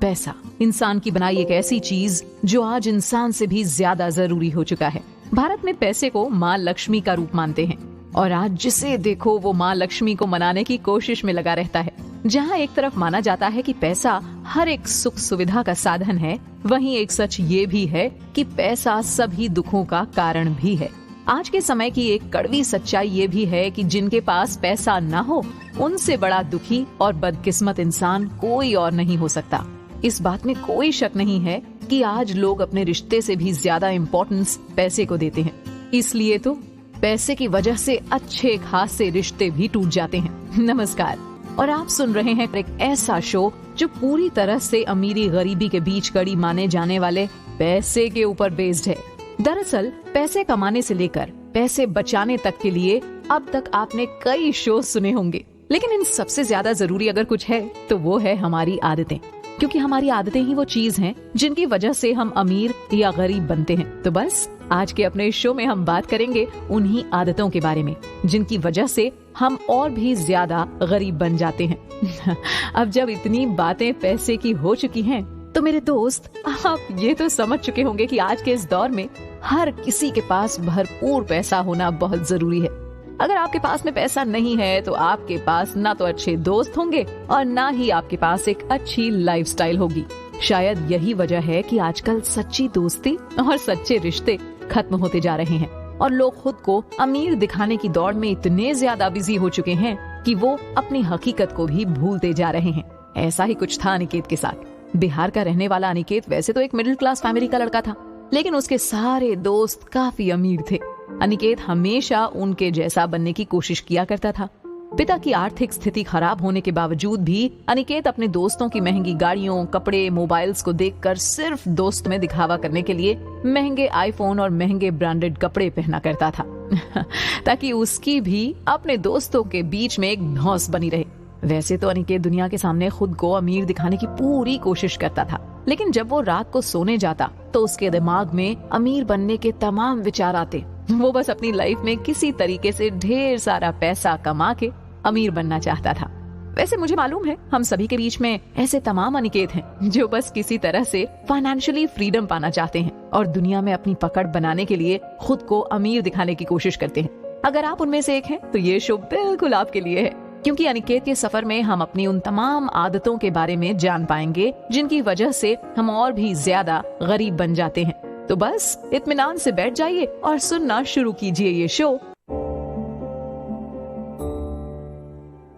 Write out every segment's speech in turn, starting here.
पैसा इंसान की बनाई एक ऐसी चीज जो आज इंसान से भी ज्यादा जरूरी हो चुका है। भारत में पैसे को माँ लक्ष्मी का रूप मानते हैं और आज जिसे देखो वो माँ लक्ष्मी को मनाने की कोशिश में लगा रहता है। जहाँ एक तरफ माना जाता है कि पैसा हर एक सुख सुविधा का साधन है, वहीं एक सच ये भी है कि पैसा सभी दुखों का कारण भी है। आज के समय की एक कड़वी सच्चाई ये भी है कि जिनके पास पैसा न हो उनसे बड़ा दुखी और बदकिस्मत इंसान कोई और नहीं हो सकता। इस बात में कोई शक नहीं है कि आज लोग अपने रिश्ते से भी ज्यादा इम्पोर्टेंस पैसे को देते हैं। इसलिए तो पैसे की वजह से अच्छे खासे रिश्ते भी टूट जाते हैं। नमस्कार, और आप सुन रहे हैं एक ऐसा शो जो पूरी तरह से अमीरी गरीबी के बीच कड़ी माने जाने वाले पैसे के ऊपर बेस्ड है। दरअसल पैसे कमाने से लेकर पैसे बचाने तक के लिए अब तक आपने कई शो सुने होंगे, लेकिन इन सबसे ज्यादा जरूरी अगर कुछ है तो वो है हमारी आदतें, क्योंकि हमारी आदतें ही वो चीज हैं जिनकी वजह से हम अमीर या गरीब बनते हैं। तो बस आज के अपने शो में हम बात करेंगे उन्हीं आदतों के बारे में जिनकी वजह से हम और भी ज्यादा गरीब बन जाते हैं। अब जब इतनी बातें पैसे की हो चुकी हैं, तो मेरे दोस्त आप ये तो समझ चुके होंगे कि आज के इस दौर में हर किसी के पास भरपूर पैसा होना बहुत जरूरी है। अगर आपके पास में पैसा नहीं है तो आपके पास ना तो अच्छे दोस्त होंगे और ना ही आपके पास एक अच्छी लाइफस्टाइल होगी। शायद यही वजह है कि आजकल सच्ची दोस्ती और सच्चे रिश्ते खत्म होते जा रहे हैं और लोग खुद को अमीर दिखाने की दौड़ में इतने ज्यादा बिजी हो चुके हैं कि वो अपनी हकीकत को भी भूलते जा रहे हैं। ऐसा ही कुछ था अनिकेत के साथ। बिहार का रहने वाला अनिकेत वैसे तो एक मिडिल क्लास फैमिली का लड़का था, लेकिन उसके सारे दोस्त काफी अमीर थे। अनिकेत हमेशा उनके जैसा बनने की कोशिश किया करता था। पिता की आर्थिक स्थिति खराब होने के बावजूद भी अनिकेत अपने दोस्तों की महंगी गाड़ियों, कपड़े, मोबाइल्स को देखकर सिर्फ दोस्त में दिखावा करने के लिए महंगे आईफोन और महंगे ब्रांडेड कपड़े पहना करता था ताकि उसकी भी अपने दोस्तों के बीच में एक धौंस बनी रहे। वैसे तो अनिकेत दुनिया के सामने खुद को अमीर दिखाने की पूरी कोशिश करता था, लेकिन जब वो रात को सोने जाता तो उसके दिमाग में अमीर बनने के तमाम विचार आते। वो बस अपनी लाइफ में किसी तरीके से ढेर सारा पैसा कमा के अमीर बनना चाहता था। वैसे मुझे मालूम है हम सभी के बीच में ऐसे तमाम अनिकेत हैं जो बस किसी तरह से फाइनेंशियली फ्रीडम पाना चाहते हैं और दुनिया में अपनी पकड़ बनाने के लिए खुद को अमीर दिखाने की कोशिश करते हैं। अगर आप उनमें से एक हैं तो ये शो बिल्कुल आपके लिए है, क्योंकि अनिकेत के सफर में हम अपनी उन तमाम आदतों के बारे में जान पाएंगे जिनकी वजह से हम और भी ज्यादा गरीब बन जाते हैं। तो बस इत्मीनान से बैठ जाइए और सुनना शुरू कीजिए ये शो।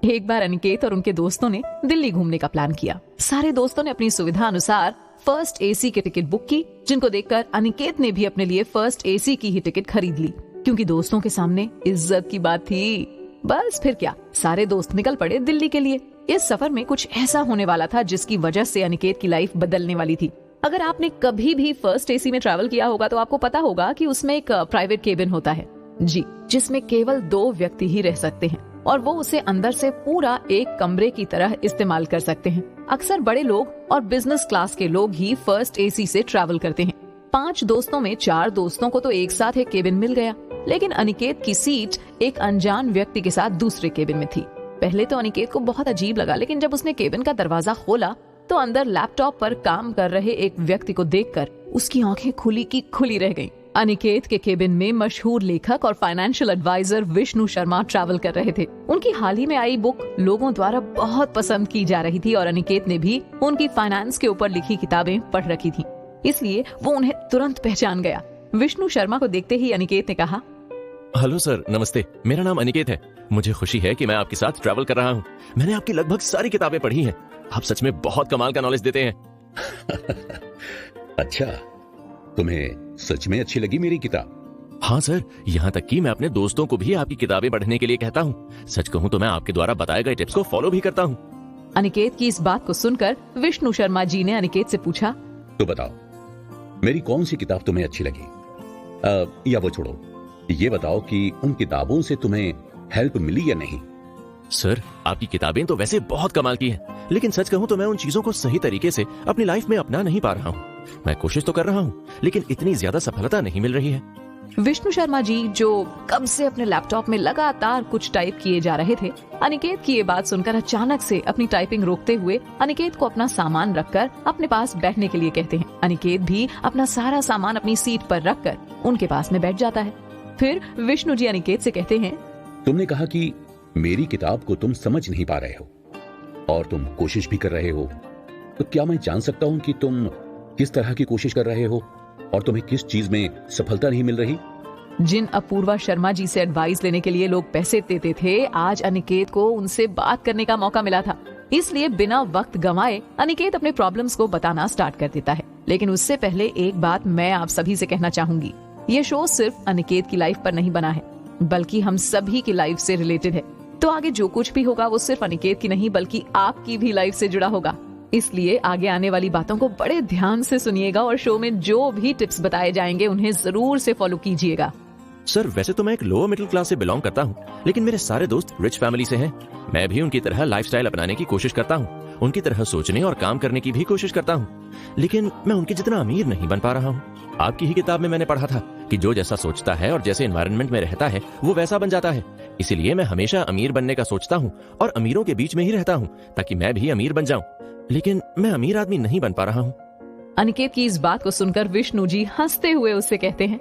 एक बार अनिकेत और उनके दोस्तों ने दिल्ली घूमने का प्लान किया। सारे दोस्तों ने अपनी सुविधा अनुसार फर्स्ट एसी की टिकट बुक की, जिनको देखकर अनिकेत ने भी अपने लिए फर्स्ट एसी की ही टिकट खरीद ली, क्योंकि दोस्तों के सामने इज्जत की बात थी। बस फिर क्या, सारे दोस्त निकल पड़े दिल्ली के लिए। इस सफर में कुछ ऐसा होने वाला था जिसकी वजह से अनिकेत की लाइफ बदलने वाली थी। अगर आपने कभी भी फर्स्ट एसी में ट्रैवल किया होगा तो आपको पता होगा कि उसमें एक प्राइवेट केबिन होता है जी, जिसमें केवल 2 व्यक्ति ही रह सकते हैं और वो उसे अंदर से पूरा एक कमरे की तरह इस्तेमाल कर सकते हैं। अक्सर बड़े लोग और बिजनेस क्लास के लोग ही फर्स्ट एसी से ट्रैवल करते हैं। 5 दोस्तों में 4 दोस्तों को तो एक साथ एक केबिन मिल गया, लेकिन अनिकेत की सीट एक अनजान व्यक्ति के साथ दूसरे केबिन में थी। पहले तो अनिकेत को बहुत अजीब लगा, लेकिन जब उसने केबिन का दरवाजा खोला तो अंदर लैपटॉप पर काम कर रहे एक व्यक्ति को देखकर उसकी आंखें खुली की खुली रह गईं। अनिकेत के केबिन में मशहूर लेखक और financial advisor Vishnu Sharma travel कर रहे थे। उनकी हाल ही में आई बुक लोगों द्वारा बहुत पसंद की जा रही थी और अनिकेत ने भी उनकी फाइनेंस के ऊपर लिखी किताबें पढ़ रखी थी, इसलिए वो उन्हें तुरंत पहचान गया। विष्णु शर्मा को देखते ही अनिकेत ने कहा, हेलो सर, नमस्ते। मेरा नाम अनिकेत है। मुझे खुशी है कि मैं आपके साथ ट्रैवल कर रहा हूँ। मैंने आपकी लगभग सारी किताबें पढ़ी हैं। आप सच में बहुत कमाल का नॉलेज देते हैं। अच्छा, तुम्हें सच में अच्छी लगी मेरी किताब? हाँ सर, यहाँ तक कि मैं अपने दोस्तों को भी आपकी किताबें पढ़ने के लिए कहता हूँ। सच कहूँ तो मैं आपके द्वारा बताए गए टिप्स को फॉलो भी करता हूँ। अनिकेत की इस बात को सुनकर विष्णु शर्मा जी ने अनिकेत से पूछा, तो बताओ मेरी कौन सी किताब तुम्हें अच्छी लगी? या वो छोड़ो, ये बताओ कि उन किताबों से तुम्हें हेल्प मिली या नहीं? सर, आपकी किताबें तो वैसे बहुत कमाल की हैं, लेकिन सच कहूँ तो मैं उन चीजों को सही तरीके से अपनी लाइफ में अपना नहीं पा रहा हूँ। मैं कोशिश तो कर रहा हूँ, लेकिन इतनी ज्यादा सफलता नहीं मिल रही है। विष्णु शर्मा जी जो कब से अपने लैपटॉप में लगातार कुछ टाइप किए जा रहे थे, अनिकेत की ये बात सुनकर अचानक से अपनी टाइपिंग रोकते हुए अनिकेत को अपना सामान रखकर अपने पास बैठने के लिए कहते हैं। अनिकेत भी अपना सारा सामान अपनी सीट पर रखकर उनके पास में बैठ जाता है। फिर विष्णु जी अनिकेत से कहते हैं, तुमने कहा कि मेरी किताब को तुम समझ नहीं पा रहे हो और तुम कोशिश भी कर रहे हो, तो क्या मैं जान सकता हूं कि तुम किस तरह की कोशिश कर रहे हो और तुम्हें किस चीज में सफलता नहीं मिल रही? जिन अपूर्वा शर्मा जी से एडवाइस लेने के लिए लोग पैसे देते थे, आज अनिकेत को उनसे बात करने का मौका मिला था। इसलिए बिना वक्त गंवाए अनिकेत अपने प्रॉब्लम्स को बताना स्टार्ट कर देता है। लेकिन उससे पहले एक बात मैं आप सभी से कहना चाहूंगी, ये शो सिर्फ अनिकेत की लाइफ पर नहीं बना है, बल्कि हम सभी की लाइफ से रिलेटेड है। तो आगे जो कुछ भी होगा वो सिर्फ अनिकेत की नहीं बल्कि आपकी भी लाइफ से जुड़ा होगा। इसलिए आगे आने वाली बातों को बड़े ध्यान से सुनिएगा और शो में जो भी टिप्स बताए जाएंगे उन्हें जरूर से फॉलो कीजिएगा। सर, वैसे तो मैं एक लोअर मिडिल क्लास से बिलोंग करता हूँ, लेकिन मेरे सारे दोस्त रिच फैमिली से हैं। मैं भी उनकी तरह लाइफस्टाइल अपनाने की कोशिश करता हूँ, उनकी तरह सोचने और काम करने की भी कोशिश करता हूँ, लेकिन मैं उनके जितना अमीर नहीं बन पा रहा हूँ। आपकी ही किताब में मैंने पढ़ा था कि जो जैसा सोचता है और जैसे एनवायरनमेंट में रहता है वो वैसा बन जाता है। इसीलिए मैं हमेशा अमीर बनने का सोचता हूँ और अमीरों के बीच में ही रहता हूँ ताकि मैं भी अमीर बन जाऊँ, लेकिन मैं अमीर आदमी नहीं बन पा रहा हूँ। अनिकेत की इस बात को सुनकर विष्णु जी हंसते हुए उससे कहते हैं,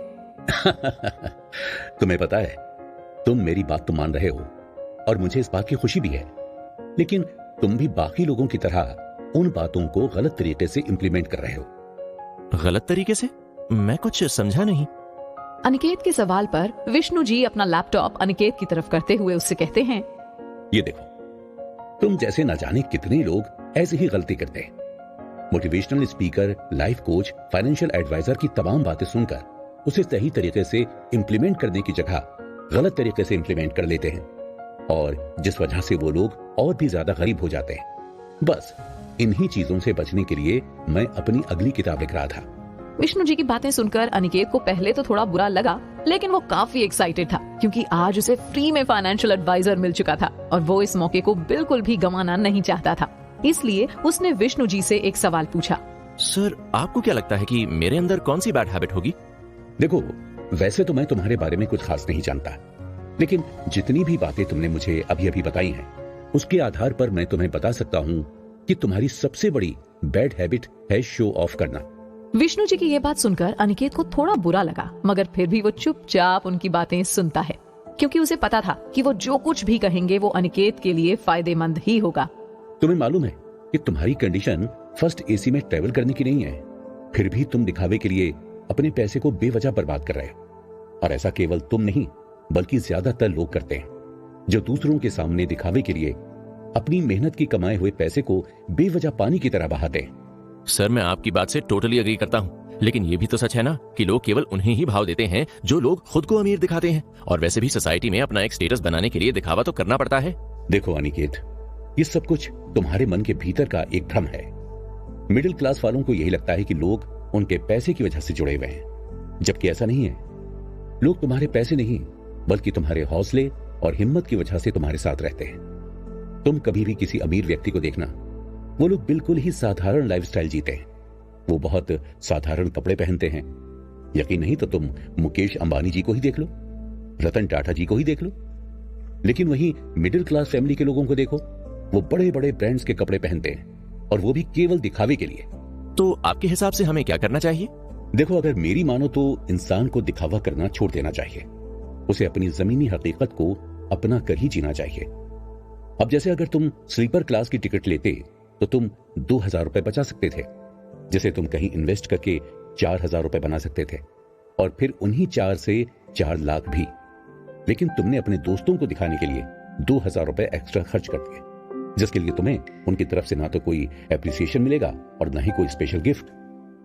तुम्हें पता है, तुम मेरी बात तो मान रहे हो और मुझे इस बात की खुशी भी है, लेकिन तुम भी बाकी लोगों की तरह उन बातों को गलत तरीके से इंप्लीमेंट कर रहे हो। गलत तरीके से? मैं कुछ समझा नहीं। अनिकेत के सवाल पर विष्णु जी अपना लैपटॉप अनिकेत की तरफ करते हुए उससे कहते हैं, ये देखो, तुम जैसे न जाने कितने लोग ऐसी ही गलती करते हैं। Motivational speaker, life coach, financial advisor की तमाम बातें सुनकर उसे सही तरीके से इंप्लीमेंट करने की जगह गलत तरीके से इंप्लीमेंट कर लेते हैं और जिस वजह से वो लोग और भी ज्यादा गरीब हो जाते हैं। बस इन्हीं चीजों से बचने के लिए मैं अपनी अगली किताब लिख रहा था। विष्णु जी की बातें सुनकर अनिकेत को पहले तो थोड़ा बुरा लगा, लेकिन वो काफी एक्साइटेड था क्योंकि आज उसे फ्री में फाइनेंशियल एडवाइजर मिल चुका था और वो इस मौके को बिल्कुल भी गंवाना नहीं चाहता था। इसलिए उसने विष्णु जी से एक सवाल पूछा, सर, आपको क्या लगता है कि मेरे अंदर कौन सी बैड हैबिट होगी? देखो, वैसे तो मैं तुम्हारे बारे में कुछ खास नहीं जानता, लेकिन जितनी भी बातें तुमने मुझे अभी अभी बताई हैं, उसके आधार पर मैं तुम्हें बता सकता हूँ कि तुम्हारी सबसे बड़ी बैड हैबिट है शो ऑफ करना। विष्णु जी की ये बात सुनकर अनिकेत को थोड़ा बुरा लगा, मगर फिर भी वो चुपचाप उनकी बातें सुनता है क्योंकि उसे पता था कि वो जो कुछ भी कहेंगे वो अनिकेत के लिए फायदेमंद ही होगा। तुम्हें मालूम है कि तुम्हारी कंडीशन फर्स्ट एसी में ट्रेवल करने की नहीं है, फिर भी तुम दिखावे के लिए अपने पैसे को बेवजह बर्बाद कर रहे हो। और ऐसा केवल तुम नहीं बल्कि ज्यादातर लोग करते हैं, जो दूसरों के सामने दिखावे के लिए अपनी मेहनत की कमाए हुए पैसे को बेवजह पानी की तरह बहाते हैं। सर, मैं आपकी बात से टोटली अग्री करता हूँ, लेकिन ये भी तो सच है ना कि लोग केवल उन्हें ही भाव देते हैं जो लोग खुद को अमीर दिखाते हैं, और वैसे भी सोसाइटी में अपना एक स्टेटस बनाने के लिए दिखावा तो करना पड़ता है। देखो अनिकेत, ये सब कुछ तुम्हारे मन के भीतर का एक भ्रम है। मिडिल क्लास वालों को यही लगता है कि लोग उनके पैसे की वजह से जुड़े हुए हैं, जबकि ऐसा नहीं है। लोग तुम्हारे पैसे नहीं बल्कि तुम्हारे हौसले और हिम्मत की वजह से तुम्हारे साथ रहते हैं। तुम कभी भी किसी अमीर व्यक्ति को देखना, वो लोग बिल्कुल ही साधारण लाइफस्टाइल जीते हैं, वो बहुत साधारण कपड़े पहनते हैं। यकीन नहीं तो तुम मुकेश अंबानी जी को ही देख लो, रतन टाटा जी को ही देख लो। लेकिन वहीं मिडिल क्लास फैमिली के लोगों को देखो, वो बड़े बड़े ब्रांड्स के कपड़े पहनते हैं और वो भी केवल दिखावे के लिए। तो आपके हिसाब से हमें क्या करना चाहिए? देखो, अगर मेरी मानो तो इंसान को दिखावा करना छोड़ देना चाहिए, उसे अपनी जमीनी हकीकत को अपना कर ही जीना चाहिए। अब जैसे अगर तुम स्लीपर क्लास की टिकट लेते तो तुम 2000 रुपए बचा सकते थे, जिसे तुम कहीं इन्वेस्ट करके 4000 रुपए बना सकते थे, और फिर उन्हीं 4 से 4 लाख भी। लेकिन तुमने अपने दोस्तों को दिखाने के लिए 2000 रुपए एक्स्ट्रा खर्च कर दिए, जिसके लिए तुम्हें उनकी तरफ से ना तो कोई एप्रिसिएशन मिलेगा और ना ही कोई स्पेशल गिफ्ट।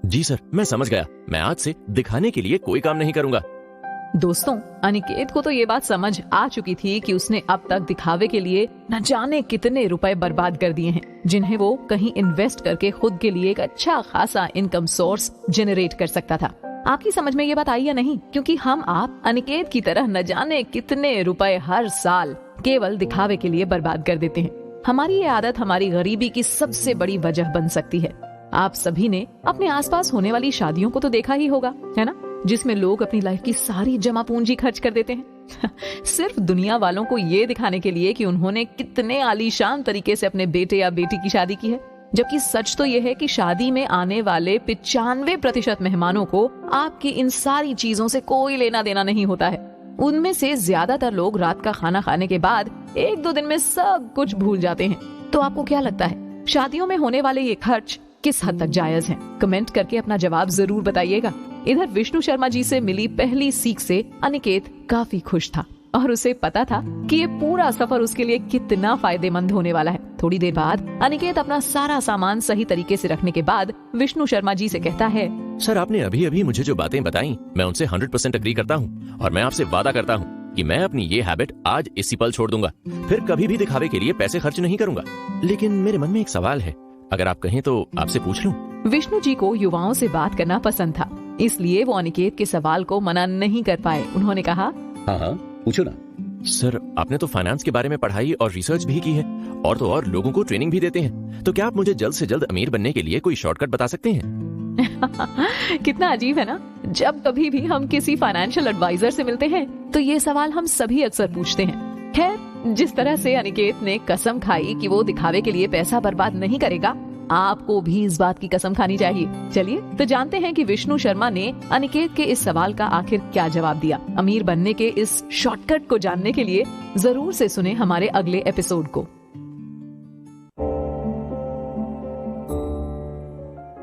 जी सर, मैं समझ गया। मैं आज से दिखाने के लिए कोई काम नहीं करूंगा। दोस्तों, अनिकेत को तो ये बात समझ आ चुकी थी कि उसने अब तक दिखावे के लिए न जाने कितने रुपए बर्बाद कर दिए हैं, जिन्हें वो कहीं इन्वेस्ट करके खुद के लिए एक अच्छा खासा इनकम सोर्स जनरेट कर सकता था। आपकी समझ में ये बात आई या नहीं? क्योंकि हम आप अनिकेत की तरह न जाने कितने रुपए हर साल केवल दिखावे के लिए बर्बाद कर देते हैं। हमारी ये आदत हमारी गरीबी की सबसे बड़ी वजह बन सकती है। आप सभी ने अपने आसपास होने वाली शादियों को तो देखा ही होगा, है ना? जिसमें लोग अपनी लाइफ की सारी जमा पूंजी खर्च कर देते हैं सिर्फ दुनिया वालों को ये दिखाने के लिए कि उन्होंने कितने आलीशान तरीके से अपने बेटे या बेटी की शादी की है। जबकि सच तो यह है कि शादी में आने वाले 95% मेहमानों को आपकी इन सारी चीजों से कोई लेना देना नहीं होता है। उनमें से ज्यादातर लोग रात का खाना खाने के बाद 1-2 दिन में सब कुछ भूल जाते हैं। तो आपको क्या लगता है, शादियों में होने वाले ये खर्च किस हद तक जायज हैं? कमेंट करके अपना जवाब जरूर बताइएगा। इधर विष्णु शर्मा जी से मिली पहली सीख से अनिकेत काफी खुश था और उसे पता था कि ये पूरा सफर उसके लिए कितना फायदेमंद होने वाला है। थोड़ी देर बाद अनिकेत अपना सारा सामान सही तरीके से रखने के बाद विष्णु शर्मा जी से कहता है, सर आपने अभी अभी मुझे जो बातें बताई मैं उनसे 100% अग्री करता हूँ और मैं आपसे वादा करता हूँ कि मैं अपनी ये हैबिट आज इसी पल छोड़ दूंगा। फिर कभी भी दिखावे के लिए पैसे खर्च नहीं करूंगा। लेकिन मेरे मन में एक सवाल है, अगर आप कहें तो आपसे पूछ लूं? विष्णु जी को युवाओं से बात करना पसंद था, इसलिए वो अनिकेत के सवाल को मना नहीं कर पाए। उन्होंने कहा, हाँ पूछो ना। सर आपने तो फाइनेंस के बारे में पढ़ाई और रिसर्च भी की है और तो और लोगों को ट्रेनिंग भी देते हैं, तो क्या आप मुझे जल्द से जल्द अमीर बनने के लिए कोई शॉर्टकट बता सकते हैं? कितना अजीब है ना, जब कभी भी हम किसी फाइनेंशियल एडवाइजर से मिलते हैं तो ये सवाल हम सभी अक्सर पूछते हैं। खैर, जिस तरह से अनिकेत ने कसम खाई कि वो दिखावे के लिए पैसा बर्बाद नहीं करेगा, आपको भी इस बात की कसम खानी चाहिए। चलिए तो जानते हैं कि विष्णु शर्मा ने अनिकेत के इस सवाल का आखिर क्या जवाब दिया। अमीर बनने के इस शॉर्टकट को जानने के लिए जरूर से सुने हमारे अगले एपिसोड को।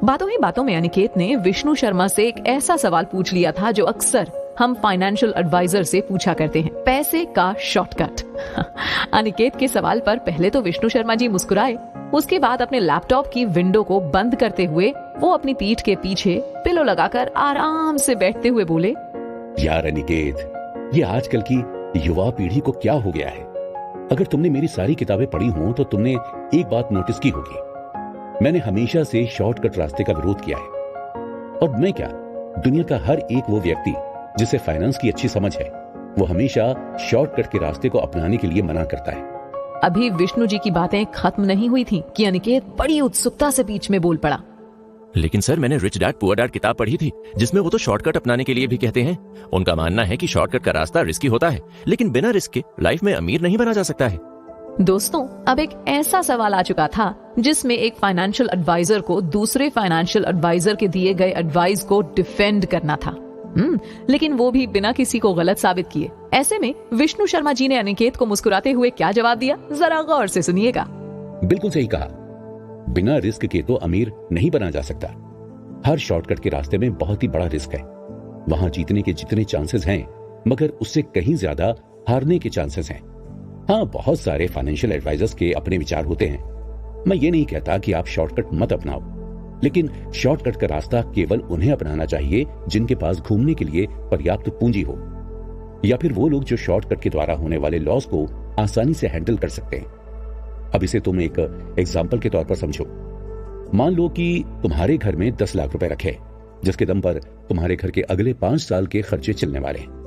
बातों ही बातों में अनिकेत ने विष्णु शर्मा से एक ऐसा सवाल पूछ लिया था जो अक्सर हम फाइनेंशियल एडवाइजर से पूछा करते हैं, पैसे का शॉर्टकट। अनिकेत के सवाल पर पहले तो विष्णु शर्मा जी मुस्कुराए, उसके बाद अपने लैपटॉप की विंडो को बंद करते हुए वो अपनी पीठ के पीछे पिलो लगाकर आराम से बैठते हुए बोले, यार अनिकेत, ये आजकल की युवा पीढ़ी को क्या हो गया है? अगर तुमने मेरी सारी किताबें पढ़ी हों तो तुमने एक बात नोटिस की होगी, मैंने हमेशा से शॉर्टकट रास्ते का विरोध किया है। और मैं क्या, दुनिया का हर एक वो व्यक्ति जिसे फाइनेंस की अच्छी समझ है, वो हमेशा शॉर्टकट के रास्ते को अपनाने के लिए मना करता है। अभी विष्णु जी की बातें खत्म नहीं हुई थी कि अनिकेत बड़ी उत्सुकता से बीच में बोल पड़ा, लेकिन सर मैंने रिच डैड पुअर डैड किताब पढ़ी थी जिसमें वो तो शॉर्टकट अपनाने के लिए भी कहते हैं। उनका मानना है कि शॉर्टकट का रास्ता रिस्की होता है, लेकिन बिना रिस्क के लाइफ में अमीर नहीं बना जा सकता है। दोस्तों, अब एक ऐसा सवाल आ चुका था जिसमें एक फाइनेंशियल एडवाइजर को दूसरे फाइनेंशियल एडवाइजर के दिए गए एडवाइस को डिफेंड करना था, लेकिन वो भी बिना किसी को गलत साबित किए। ऐसे में विष्णु शर्मा जी ने अनिकेत को मुस्कुराते हुए क्या जवाब दिया, जरा गौर से सुनिएगा। बिल्कुल सही कहा, बिना रिस्क के तो अमीर नहीं बना जा सकता। हर शॉर्टकट के रास्ते में बहुत ही बड़ा रिस्क है। वहां जीतने के जितने चांसेस हैं, मगर उससे कहीं ज्यादा हारने के चांसेस हैं। हाँ, बहुत सारे फाइनेंशियल एडवाइजर्स के अपने विचार होते हैं। मैं ये नहीं कहता कि आप शॉर्टकट मत अपनाओ, लेकिन शॉर्टकट का रास्ता केवल उन्हें अपनाना चाहिए जिनके पास घूमने के लिए पर्याप्त पूंजी हो, या फिर वो लोग जो शॉर्टकट के द्वारा होने वाले लॉस को आसानी से हैंडल कर सकते हैं। अब इसे तुम एक एग्जाम्पल के तौर पर समझो। मान लो कि तुम्हारे घर में 10 लाख रुपए रखे, जिसके दम पर तुम्हारे घर के अगले 5 साल के खर्चे चलने वाले हैं।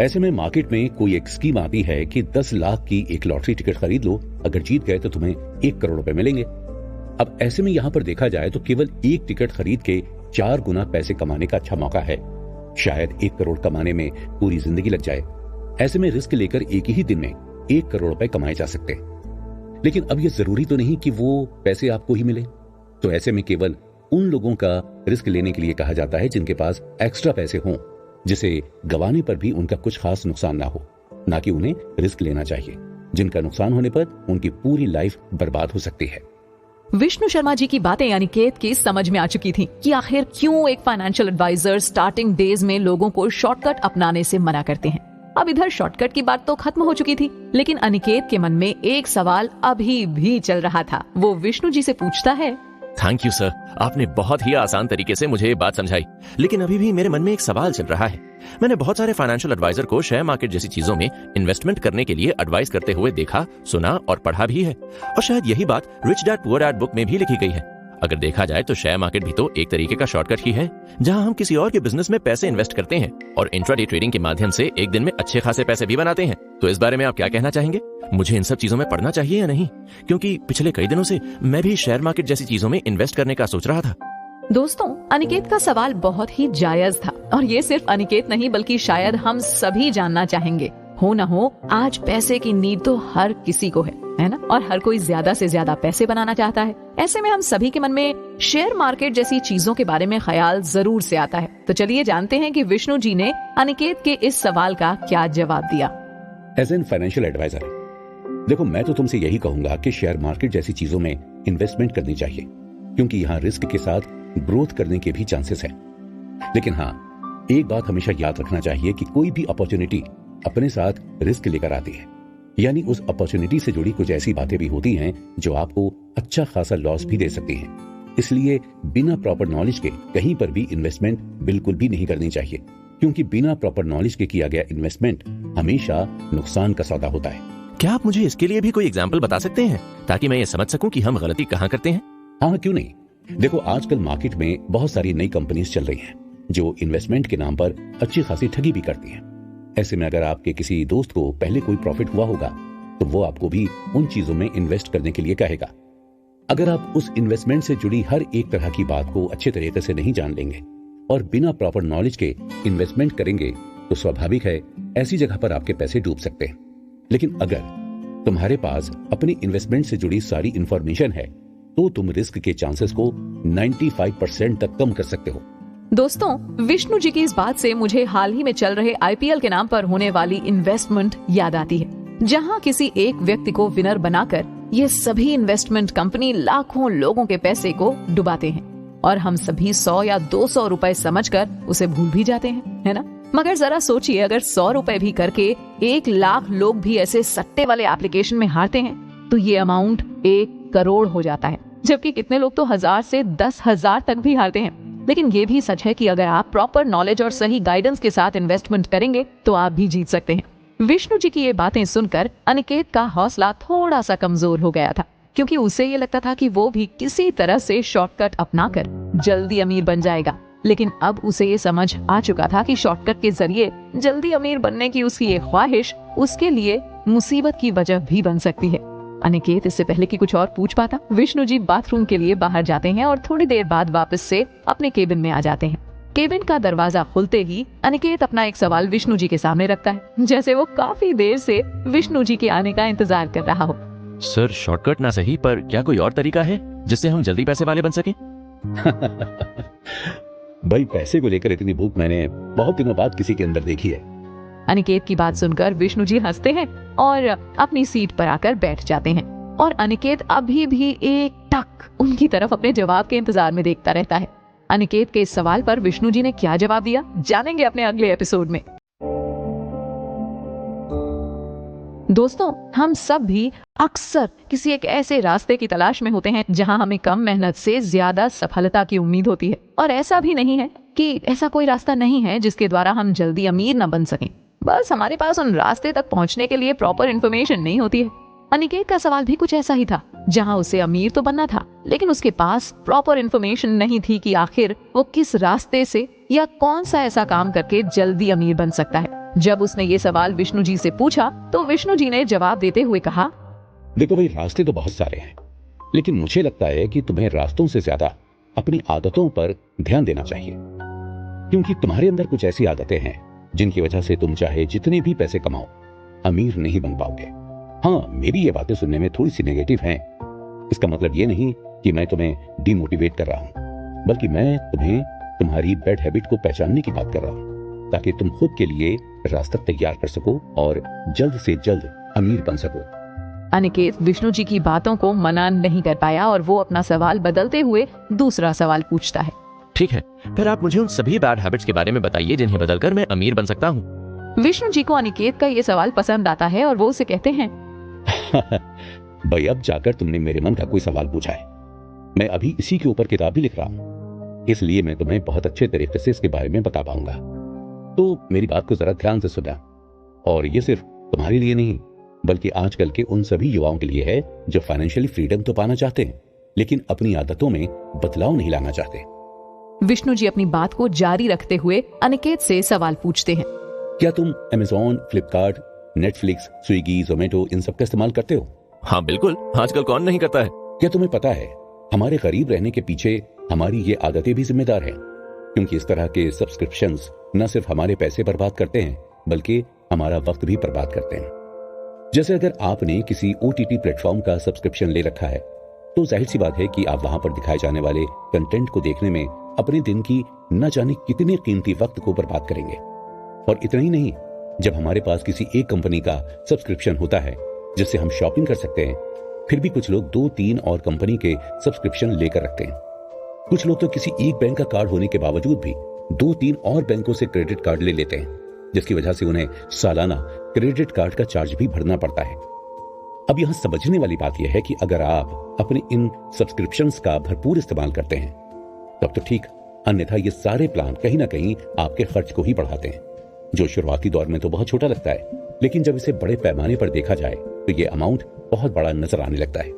ऐसे में मार्केट में कोई एक स्कीम आती है कि 10 लाख की एक लॉटरी टिकट खरीद लो, अगर जीत गए तो तुम्हें 1 करोड़ रुपए मिलेंगे। अब ऐसे में यहां पर देखा जाए तो केवल एक टिकट खरीद के 4 गुना पैसे कमाने का अच्छा मौका है। शायद 1 करोड़ कमाने में पूरी जिंदगी लग जाए। ऐसे में रिस्क लेकर एक ही दिन में 1 करोड़ रुपए कमाए जा सकते हैं। लेकिन अब यह जरूरी तो नहीं कि वो पैसे आपको ही मिले। तो ऐसे में केवल उन लोगों का रिस्क लेने के लिए कहा जाता है जिनके पास एक्स्ट्रा पैसे हों, जिसे गंवाने पर भी उनका कुछ खास नुकसान ना हो। ना कि उन्हें रिस्क लेना चाहिए जिनका नुकसान होने पर उनकी पूरी लाइफ बर्बाद हो सकती है। विष्णु शर्मा जी की बातें अनिकेत की समझ में आ चुकी थी कि आखिर क्यों एक फाइनेंशियल एडवाइजर स्टार्टिंग डेज में लोगों को शॉर्टकट अपनाने से मना करते हैं। अब इधर शॉर्टकट की बात तो खत्म हो चुकी थी, लेकिन अनिकेत के मन में एक सवाल अभी भी चल रहा था। वो विष्णु जी से पूछता है, थैंक यू सर, आपने बहुत ही आसान तरीके से मुझे ये बात समझाई, लेकिन अभी भी मेरे मन में एक सवाल चल रहा है। मैंने बहुत सारे फाइनेंशियल एडवाइजर को शेयर मार्केट जैसी चीजों में इन्वेस्टमेंट करने के लिए एडवाइस करते हुए देखा, सुना और पढ़ा भी है, और शायद यही बात rich dad poor dad book में भी लिखी गई है। अगर देखा जाए तो शेयर मार्केट भी तो एक तरीके का शॉर्टकट ही है, जहां हम किसी और के बिजनेस में पैसे इन्वेस्ट करते हैं और इंट्राडे ट्रेडिंग के माध्यम से एक दिन में अच्छे खासे पैसे भी बनाते हैं। तो इस बारे में आप क्या कहना चाहेंगे? मुझे इन सब चीजों में पढ़ना चाहिए या नहीं? क्योंकि पिछले कई दिनों से मैं भी शेयर मार्केट जैसी चीजों में इन्वेस्ट करने का सोच रहा था। दोस्तों, अनिकेत का सवाल बहुत ही जायज था और ये सिर्फ अनिकेत नहीं बल्कि शायद हम सभी जानना चाहेंगे। हो ना हो, आज पैसे की नीड तो हर किसी को है ना? और हर कोई ज्यादा से ज्यादा पैसे बनाना चाहता है। ऐसे में हम सभी के मन में शेयर मार्केट जैसी चीजों के बारे में ख्याल जरूर से आता है। तो चलिए जानते हैं कि विष्णु जी ने अनिकेत के इस सवाल का क्या जवाब दिया। एज एन फाइनेंशियल एडवाइजर, देखो मैं तो तुमसे यही कहूंगा कि शेयर मार्केट जैसी चीजों में इन्वेस्टमेंट करनी चाहिए, क्योंकि यहाँ रिस्क के साथ ग्रोथ करने के भी चांसेस हैं। लेकिन हाँ, एक बात हमेशा याद रखना चाहिए कि कोई भी अपॉर्चुनिटी अपने साथ रिस्क लेकर आती है, यानी उस अपॉर्चुनिटी से जुड़ी कुछ ऐसी बातें भी होती हैं जो आपको अच्छा खासा लॉस भी दे सकती हैं। इसलिए बिना प्रॉपर नॉलेज के कहीं पर भी इन्वेस्टमेंट बिल्कुल भी नहीं करनी चाहिए, क्योंकि बिना प्रॉपर नॉलेज के किया गया इन्वेस्टमेंट हमेशा नुकसान का सौदा होता है। क्या आप मुझे इसके लिए भी कोई एग्जाम्पल बता सकते हैं ताकि मैं ये समझ सकूं कि हम गलती कहाँ करते हैं? हाँ, क्यों नहीं। देखो, आजकल मार्केट में बहुत सारी नई कंपनीज चल रही हैं जो इन्वेस्टमेंट के नाम पर अच्छी खासी ठगी भी करती हैं। ऐसे में अगर आपके किसी दोस्त को पहले कोई प्रॉफिट हुआ होगा तो वो आपको भी उन चीजों में इन्वेस्ट करने के लिए कहेगा। अगर आप उस इन्वेस्टमेंट से जुड़ी हर एक तरह की बात को अच्छे तरीके से नहीं जान लेंगे और बिना प्रॉपर नॉलेज के इन्वेस्टमेंट करेंगे तो स्वाभाविक है ऐसी जगह पर आपके पैसे डूब सकते हैं। लेकिन अगर तुम्हारे पास अपनी इन्वेस्टमेंट से जुड़ी सारी इंफॉर्मेशन है तो तुम रिस्क के चांसेस को 95% तक कम कर सकते हो। दोस्तों, विष्णु जी की इस बात से मुझे हाल ही में चल रहे आईपीएल के नाम पर होने वाली इन्वेस्टमेंट याद आती है, जहां किसी एक व्यक्ति को विनर बनाकर ये सभी इन्वेस्टमेंट कंपनी लाखों लोगों के पैसे को डुबाते हैं और हम सभी 100 या 200 रुपए समझकर उसे भूल भी जाते हैं, है ना? मगर जरा सोचिए, अगर 100 रुपए भी करके 1 लाख लोग भी ऐसे सट्टे वाले एप्लीकेशन में हारते हैं तो ये अमाउंट 1 करोड़ हो जाता है, जबकि कितने लोग तो 1000 से 10,000 तक भी हारते हैं। लेकिन ये भी सच है कि अगर आप प्रॉपर नॉलेज और सही गाइडेंस के साथ इन्वेस्टमेंट करेंगे तो आप भी जीत सकते हैं। विष्णु जी की ये बातें सुनकर अनिकेत का हौसला थोड़ा सा कमजोर हो गया था, क्योंकि उसे ये लगता था कि वो भी किसी तरह से शॉर्टकट अपनाकर जल्दी अमीर बन जाएगा। लेकिन अब उसे ये समझ आ चुका था कि शॉर्टकट के जरिए जल्दी अमीर बनने की उसकी ये ख्वाहिश उसके लिए मुसीबत की वजह भी बन सकती है। अनिकेत इससे पहले कि कुछ और पूछ पाता, विष्णु जी बाथरूम के लिए बाहर जाते हैं और थोड़ी देर बाद वापस से अपने केबिन में आ जाते हैं। केबिन का दरवाजा खुलते ही अनिकेत अपना एक सवाल विष्णु जी के सामने रखता है, जैसे वो काफी देर से विष्णु जी के आने का इंतजार कर रहा हो। सर, शॉर्टकट ना सही पर क्या कोई और तरीका है जिससे हम जल्दी पैसे वाले बन सके? भाई, पैसे को लेकर इतनी भूख मैंने बहुत दिनों बाद किसी के अंदर देखी है। अनिकेत की बात सुनकर विष्णु जी हंसते हैं और अपनी सीट पर आकर बैठ जाते हैं और अनिकेत अभी भी एक टक उनकी तरफ अपने जवाब के इंतजार में देखता रहता है। अनिकेत के इस सवाल पर विष्णु जी ने क्या जवाब दिया, जानेंगे अपने अगले एपिसोड में। दोस्तों, हम सब भी अक्सर किसी एक ऐसे रास्ते की तलाश में होते हैं जहां हमें कम मेहनत से ज्यादा सफलता की उम्मीद होती है, और ऐसा भी नहीं है कि ऐसा कोई रास्ता नहीं है जिसके द्वारा हम जल्दी अमीर न बन सकें। बस हमारे पास उन रास्ते तक पहुंचने के लिए प्रॉपर इन्फॉर्मेशन नहीं होती है। अनिकेत का सवाल भी कुछ ऐसा ही था, जहां उसे अमीर तो बनना था लेकिन उसके पास प्रॉपर इन्फॉर्मेशन नहीं थी कि आखिर वो किस रास्ते से या कौन सा ऐसा काम करके जल्दी अमीर बन सकता है। जब उसने ये सवाल विष्णु जी से पूछा तो विष्णु जी ने जवाब देते हुए कहा, देखो भाई, रास्ते तो बहुत सारे हैं, लेकिन मुझे लगता है कि तुम्हें रास्तों से ज्यादा अपनी आदतों पर ध्यान देना चाहिए, क्योंकि तुम्हारे अंदर कुछ ऐसी आदतें हैं जिनकी वजह से तुम चाहे जितने भी पैसे कमाओ अमीर नहीं बन पाओगे। हाँ, मेरी ये बातें सुनने में थोड़ी सी नेगेटिव हैं। इसका मतलब ये नहीं कि मैं तुम्हें डिमोटिवेट कर रहा हूं, बल्कि मैं तुम्हें तुम्हारी बैड हैबिट को पहचानने की बात कर रहा हूं, ताकि तुम खुद के लिए रास्ता तैयार कर सको और जल्द से जल्द अमीर बन सको। अनिकेत विष्णु जी की बातों को मना नहीं कर पाया और वो अपना सवाल बदलते हुए दूसरा सवाल पूछता है। ठीक है, फिर आप मुझे उन सभी बैड हैबिट्स के बारे में बताइए जिन्हें बदलकर मैं अमीर बन सकता हूँ। विष्णु जी को अनिकेत का ये सवाल पसंद आता है और वो उसे कहते हैं, भाई, अब जाकर तुमने मेरे मन का कोई सवाल पूछा है। मैं अभी इसी के ऊपर किताब भी लिख रहा हूँ, इसलिए मैं तुम्हें बहुत अच्छे तरीके से इसके बारे में बता पाऊंगा। तो मेरी बात को जरा ध्यान से सुना, और ये सिर्फ तुम्हारे लिए नहीं बल्कि आजकल के उन सभी युवाओं के लिए है जो फाइनेंशियली फ्रीडम तो पाना चाहते हैं लेकिन अपनी आदतों में बदलाव नहीं लाना चाहते। विष्णु जी अपनी बात को जारी रखते हुए अनिकेत से सवाल पूछते हैं, क्या तुम Amazon, Flipkart, Netflix, Swiggy, Zomato इन सब का इस्तेमाल करते हो? हाँ बिल्कुल, आजकल कौन नहीं करता है। क्या तुम्हें पता है हमारे करीब रहने के पीछे हमारी ये आदतें भी जिम्मेदार हैं, क्योंकि इस तरह के सब्सक्रिप्शंस न सिर्फ हमारे पैसे बर्बाद करते हैं बल्कि हमारा वक्त भी बर्बाद करते हैं। जैसे अगर आपने किसी OTT प्लेटफॉर्म का सब्सक्रिप्शन ले रखा है तो जाहिर सी बात है कि आप वहां पर दिखाए जाने वाले कंटेंट को देखने में अपने दिन की न जाने कितने कीमती वक्त को बर्बाद करेंगे। और इतना ही नहीं, जब हमारे पास किसी एक कंपनी का सब्सक्रिप्शन होता है जिससे हम शॉपिंग कर सकते हैं, फिर भी कुछ लोग 2-3 और कंपनी के सब्सक्रिप्शन लेकर रखते हैं। कुछ लोग तो किसी एक बैंक का कार्ड होने के बावजूद भी 2-3 और बैंकों से क्रेडिट कार्ड ले लेते हैं, जिसकी वजह से उन्हें सालाना क्रेडिट कार्ड का चार्ज भी भरना पड़ता है। अब यहां समझने वाली बात यह है कि अगर आप अपने इन सब्सक्रिप्शंस का भरपूर इस्तेमाल करते हैं तब तो ठीक, अन्यथा ये सारे प्लान कहीं ना कहीं आपके खर्च को ही बढ़ाते हैं, जो शुरुआती दौर में तो बहुत छोटा लगता है, लेकिन जब इसे बड़े पैमाने पर देखा जाए तो ये अमाउंट बहुत बड़ा नजर आने लगता है।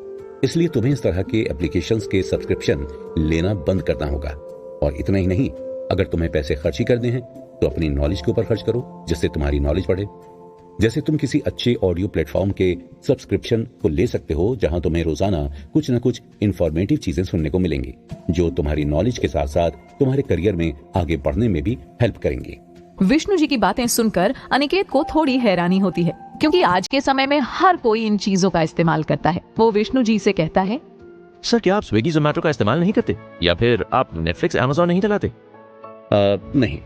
इसलिए तुम्हें इस तरह के एप्लीकेशंस के सब्सक्रिप्शन लेना बंद करना होगा। और इतना ही नहीं, अगर तुम्हें पैसे खर्च ही करने हैं तो अपनी नॉलेज के ऊपर खर्च करो, जिससे तुम्हारी नॉलेज बढ़े। जैसे तुम किसी अच्छे ऑडियो प्लेटफॉर्म के सब्सक्रिप्शन को ले सकते हो, जहां तुम्हें रोजाना कुछ न कुछ इंफॉर्मेटिव चीजें सुनने को मिलेंगी, जो तुम्हारी नॉलेज के साथ साथ तुम्हारे करियर में आगे बढ़ने में भी हेल्प करेंगी। विष्णु जी की बातें सुनकर अनिकेत को थोड़ी हैरानी होती है, क्योंकि आज के समय में हर कोई इन चीजों का इस्तेमाल करता है। वो विष्णु जी से कहता है, सर क्या आप स्विगी जोमेटो का इस्तेमाल नहीं करते, या फिर आप नेटफ्लिक्स अमेज़न नहीं चलाते? नहीं,